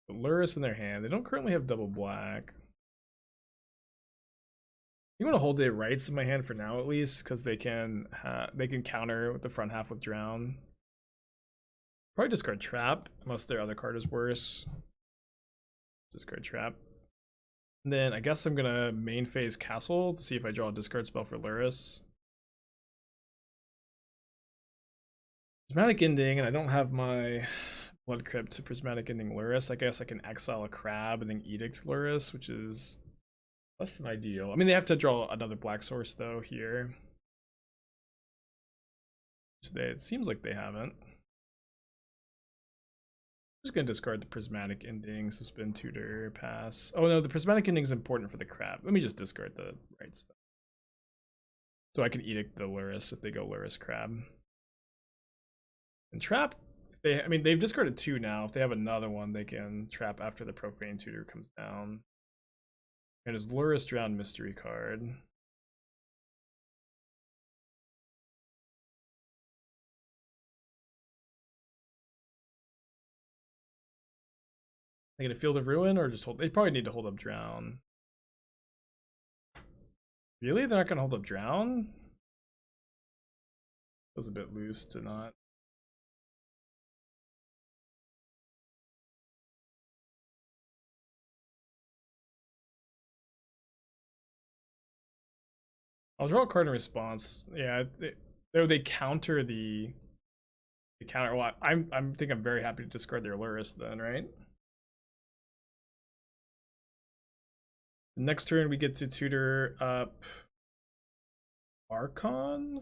Speaker 1: But Lurrus in their hand. They don't currently have double black. You want to hold the rights in my hand for now at least, because they can counter with the front half with Drown. Probably discard Trap, unless their other card is worse. Discard Trap. And then I guess I'm gonna main phase Castle to see if I draw a discard spell for Lurrus. Prismatic Ending, and I don't have my Blood Crypt to Prismatic Ending Lurrus. I guess I can exile a Crab and then Edict Lurrus, which is less than ideal. I mean, they have to draw another black source though here. Which it seems like they haven't. I'm just gonna discard the Prismatic Ending, suspend Tutor, pass. Oh no, the Prismatic Ending is important for the Crab. Let me just discard the rights though. So I can Edict the Lurrus if they go Lurrus Crab. And Trap, they've discarded 2 now. If they have another one, they can trap after the Profane Tutor comes down. And his Lurrus Drowned Mystery card. They get a Field of Ruin or just hold? They probably need to hold up Drown. Really? They're not gonna hold up Drown? Feels a bit loose to not. I'll draw a card in response. Yeah, they counter the counter. Well, I think I'm very happy to discard their Lurrus then, right? Next turn we get to tutor up Archon.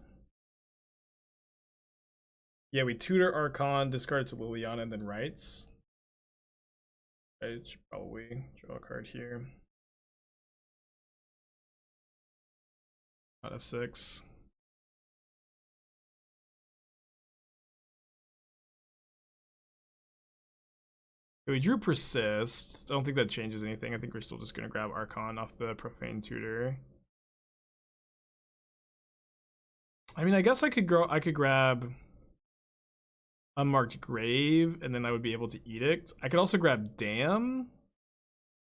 Speaker 1: Yeah, we tutor Archon, discard it to Liliana, and then Rites. I should probably draw a card here. Out of 6. We drew Persist. I don't think that changes anything. I think we're still just going to grab Archon off the Profane Tutor. I mean, I guess I could grab Unmarked Grave, and then I would be able to Edict. I could also grab Damn.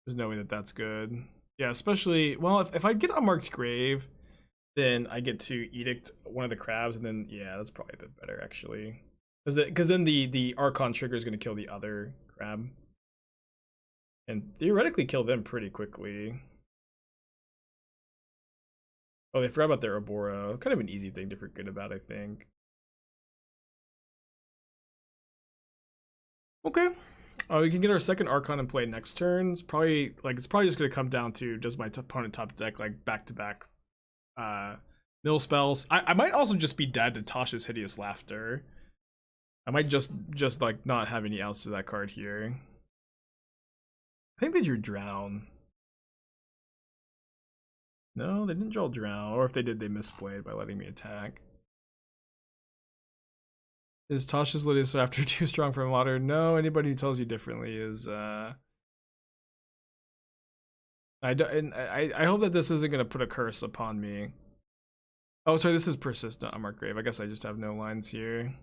Speaker 1: There's no way that that's good. Yeah, especially, well, if I get Unmarked Grave, then I get to Edict one of the crabs, and then, yeah, that's probably a bit better, actually. Because then the Archon trigger is going to kill the other crab. And theoretically kill them pretty quickly. Oh, they forgot about their Obora. Kind of an easy thing to forget about, I think. Okay. We can get our second Archon in play next turn. It's probably just gonna come down to, does my opponent top deck like back-to-back mill spells. I might also just be dead to Tasha's Hideous Laughter. I might just like not have any outs to that card here. I think they drew Drown. No, they didn't draw Drown. Or if they did, they misplayed by letting me attack. Is Tasha's Hideous Laughter too strong for modern? No, anybody who tells you differently is I hope that this isn't gonna put a curse upon me. Oh, sorry, this is Persist, not Unmarked Grave. I guess I just have no lines here.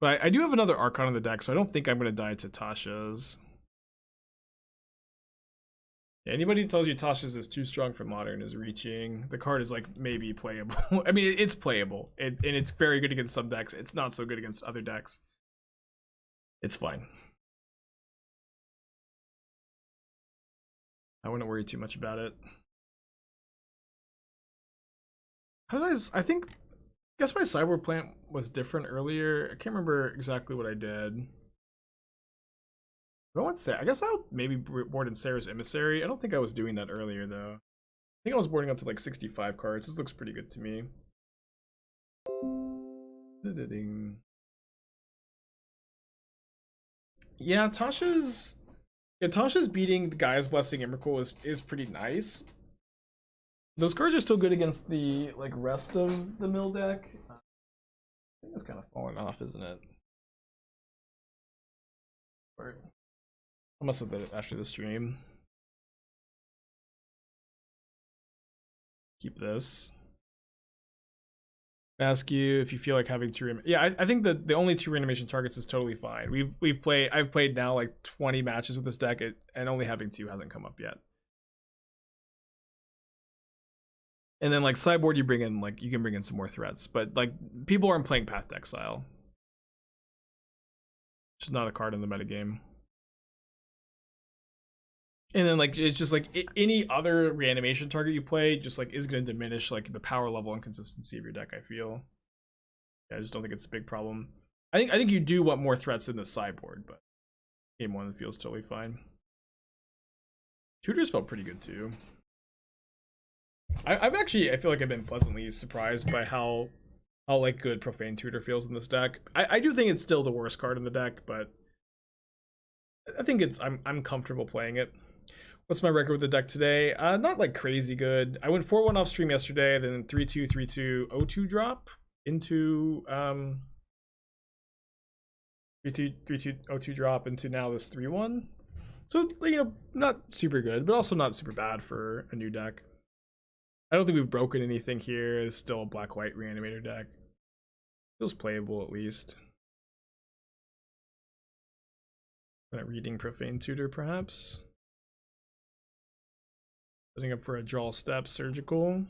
Speaker 1: But I do have another Archon in the deck, so I don't think I'm gonna die to Tasha's. Yeah, anybody who tells you Tasha's is too strong for modern is reaching. The card is like maybe playable. I mean, it's playable, and it's very good against some decks. It's not so good against other decks. It's fine. I wouldn't worry too much about it. How did I guess my sideboard plant was different earlier. I can't remember exactly what I did. I guess I'll maybe board in Serra's Emissary. I don't think I was doing that earlier, though. I think I was boarding up to like 65 cards. This looks pretty good to me. Yeah, Tasha's beating the Gaia's Blessing Emrakul is pretty nice. Those cards are still good against the like rest of the mill deck. I think it's kind of falling off, isn't it? I'll mess with it after the stream. Keep this. Ask you if you feel like having two. Yeah, I think that the only 2 reanimation targets is totally fine. I've played now like 20 matches with this deck, and only having 2 hasn't come up yet. And then like sideboard, you can bring in some more threats, but like people aren't playing Path to Exile. It's not a card in the metagame. And then like it's just like any other reanimation target you play just like is going to diminish like the power level and consistency of your deck, I feel. Yeah, I just don't think it's a big problem. I think you do want more threats in the sideboard, but game 1 feels totally fine. Tutors felt pretty good too. I feel like I've been pleasantly surprised by how like good Profane Tutor feels in this deck. I do think it's still the worst card in the deck, but I think I'm comfortable playing it. What's my record with the deck today? Not like crazy good. I went 4-1 off stream yesterday, then 3-2, 3-2, 0-2 drop into 3-2, 3-2, 0-2 drop into now this 3-1. So, you know, not super good, but also not super bad for a new deck. I don't think we've broken anything here. It's still a black-white reanimator deck. Feels playable at least. Reading Profane Tutor, perhaps. Setting up for a draw step surgical.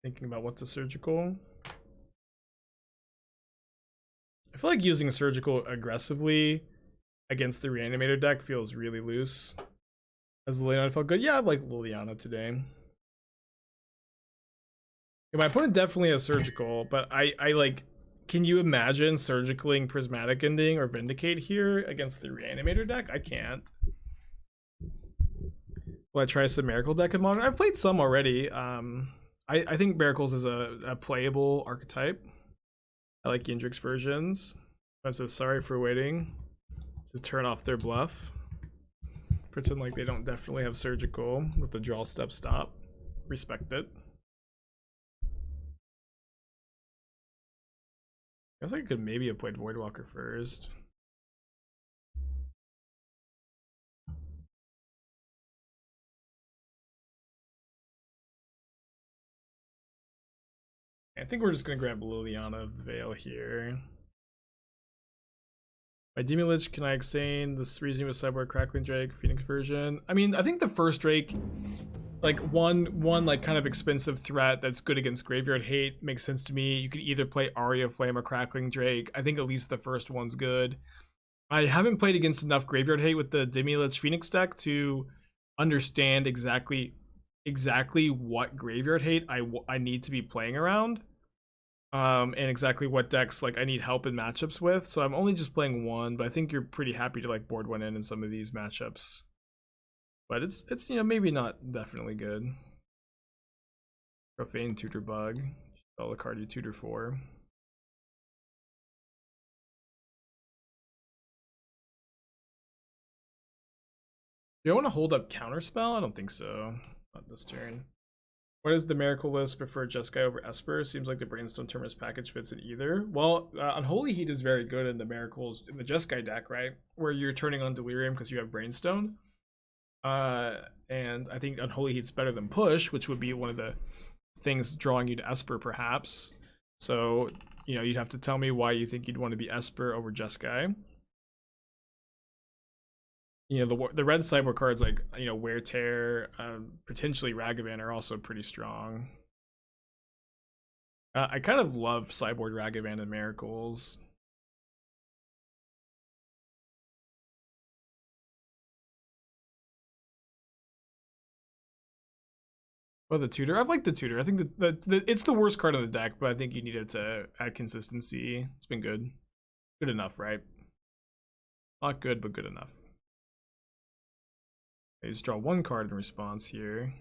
Speaker 1: Thinking about what to surgical. I feel like using surgical aggressively against the reanimator deck feels really loose. As Liliana felt good. Yeah, I like Liliana today. Yeah, my opponent definitely has surgical, but I like. Can you imagine surgicaling Prismatic Ending or Vindicate here against the reanimator deck? I can't. Will I try some Miracle deck in Modern? I've played some already. I think Miracles is a playable archetype. I like Yindrix versions. I said sorry for waiting to turn off their bluff. Pretend like they don't definitely have surgical with the draw step stop. Respect it. I guess I could maybe have played Voidwalker first. I think we're just gonna grab Liliana of the Veil here. My Demon Lich, can I explain this reasoning with Sideboard Crackling Drake, Phoenix version? I mean, I think the first Drake, like one like kind of expensive threat that's good against Graveyard Hate makes sense to me. You could either play Aria Flame or Crackling Drake. I think at least the first one's good. I haven't played against enough Graveyard Hate with the Demi-Lich Phoenix deck to understand exactly what Graveyard Hate I need to be playing around. And exactly what decks like I need help in matchups with. So I'm only just playing one, but I think you're pretty happy to like board one in some of these matchups. But it's you know, maybe not definitely good. Profane Tutor bug. All the card you tutor for. Do I want to hold up Counterspell? I don't think so. Not this turn. What is the Miracle list? Prefer Jeskai over Esper? Seems like the Brainstone Terminus package fits in either. Well, Unholy Heat is very good in the Miracles, in the Jeskai deck, right? Where you're turning on Delirium because you have Brainstone. And I think Unholy Heat's better than Push, which would be one of the things drawing you to Esper, perhaps. So, you know, you'd have to tell me why you think you'd want to be Esper over Jeskai. You know, the red sideboard cards like, you know, Wear Tear, potentially Ragavan are also pretty strong. I kind of love sideboard Ragavan and Miracles. Well, the Tutor, I've liked the Tutor. I think that it's the worst card of the deck, but I think you need it to add consistency. It's been good. Good enough, right? Not good, but good enough. I just draw one card in response here.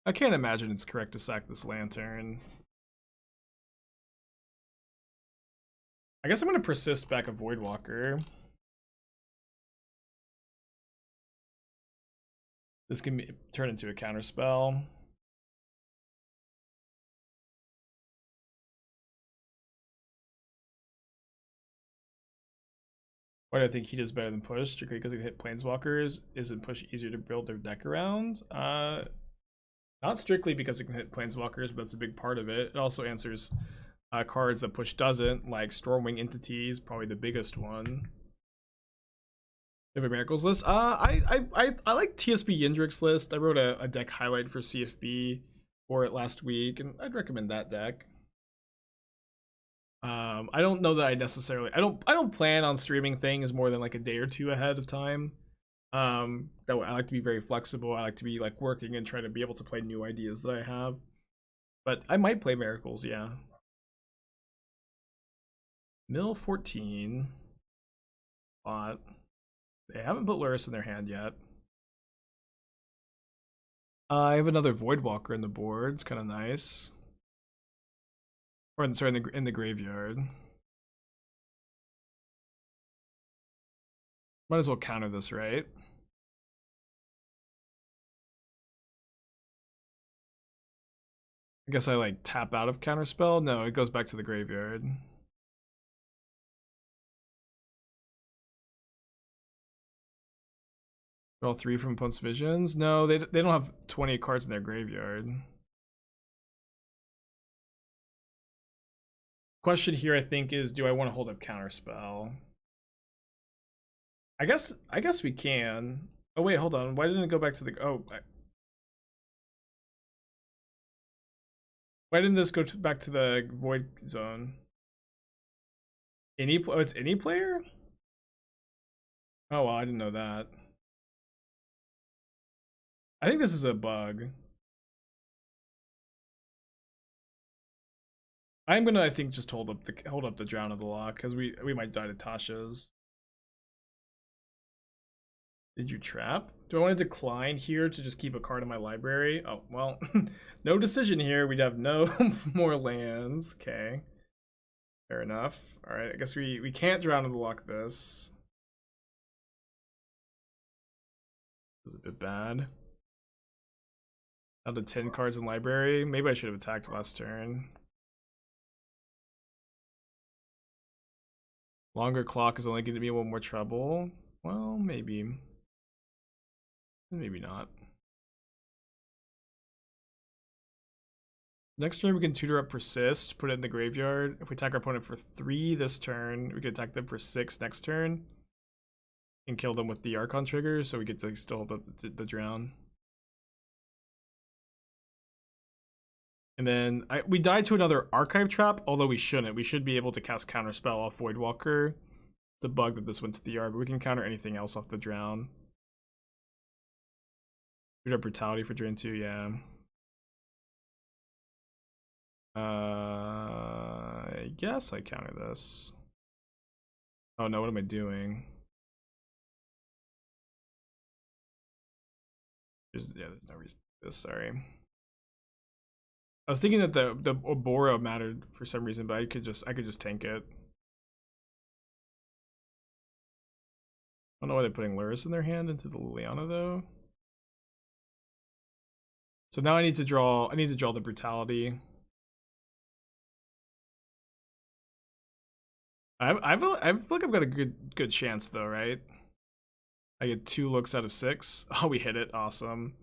Speaker 1: I can't imagine it's correct to sack this Lantern. I guess I'm going to persist back a Voidwalker. This can turn into a counterspell. Why do I think he does better than Push? Strictly because he can hit Planeswalkers. Isn't Push easier to build their deck around? Not strictly because it can hit Planeswalkers, but that's a big part of it. It also answers cards that Push doesn't, like Stormwing Entities, probably the biggest one. You have a Miracles list? I like TSB Yindrix list. I wrote a deck highlight for CFB for it last week, and I'd recommend that deck. I don't know that I necessarily I don't plan on streaming things more than like a day or two ahead of time. That I like to be very flexible. I like to be like working and trying to be able to play new ideas that I have. But I might play Miracles, yeah. Mill 14. Bot. They haven't put Luris in their hand yet. I have another Voidwalker in the board. It's kind of nice. Or sorry, in the graveyard. Might as well counter this, right? I guess I like tap out of counterspell. No, it goes back to the graveyard. Draw 3 from opponent's visions. No, they don't have 20 cards in their graveyard. Question here, I think, is do I want to hold up counterspell? I guess we can. Oh wait, hold on. Why didn't it go back to the why didn't this go back to the void zone? It's any player? Oh well, I didn't know that. I think this is a bug. I'm gonna, I think, just hold up the Drown of the Lock because we might die to Tasha's. Did you trap? Do I want to decline here to just keep a card in my library? Oh, well, no decision here. We'd have no more lands. Okay. Fair enough. Alright, I guess we can't drown in the lock this. This is a bit bad. Down to 10 cards in library. Maybe I should have attacked last turn. Longer clock is only going to be one more trouble. Well, maybe. Maybe not. Next turn we can tutor up Persist, put it in the graveyard. If we attack our opponent for 3 this turn, we can attack them for 6 next turn. And kill them with the Archon trigger, so we get to still hold the drown. And then we die to another Archive Trap, although we shouldn't. We should be able to cast Counterspell off Voidwalker. It's a bug that this went to the yard, but we can counter anything else off the drown. Tutor up Brutality for drain 2, yeah. I guess I counter this. Oh no, what am I doing? There's no reason to do this, sorry. I was thinking that the Oboro mattered for some reason, but I could just tank it. I don't know why they're putting Luris in their hand into the Liliana though. So now I need to draw the Brutality. I feel like I've got a good chance though, right? I get 2 looks out of 6. Oh, we hit it. Awesome.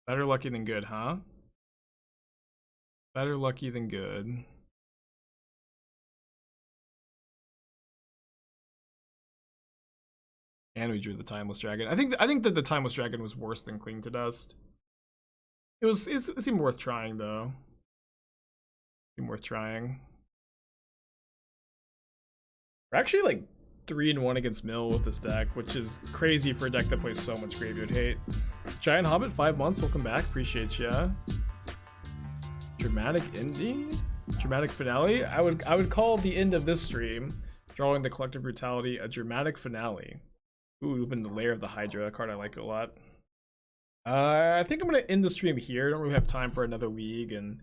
Speaker 1: Better lucky than good, huh? Better lucky than good. And we drew the Timeless Dragon. I think that the Timeless Dragon was worse than Cling to Dust. It seemed worth trying though. Seemed worth trying. We're actually like 3-1 against Mill with this deck, which is crazy for a deck that plays so much graveyard hate. Giant Hobbit, 5 months, welcome back, appreciate ya. Dramatic ending? Dramatic finale? I would call the end of this stream, drawing the Collective Brutality, a dramatic finale. Ooh, open the Lair of the Hydra, a card I like a lot. I think I'm gonna end the stream here. I don't really have time for another league, and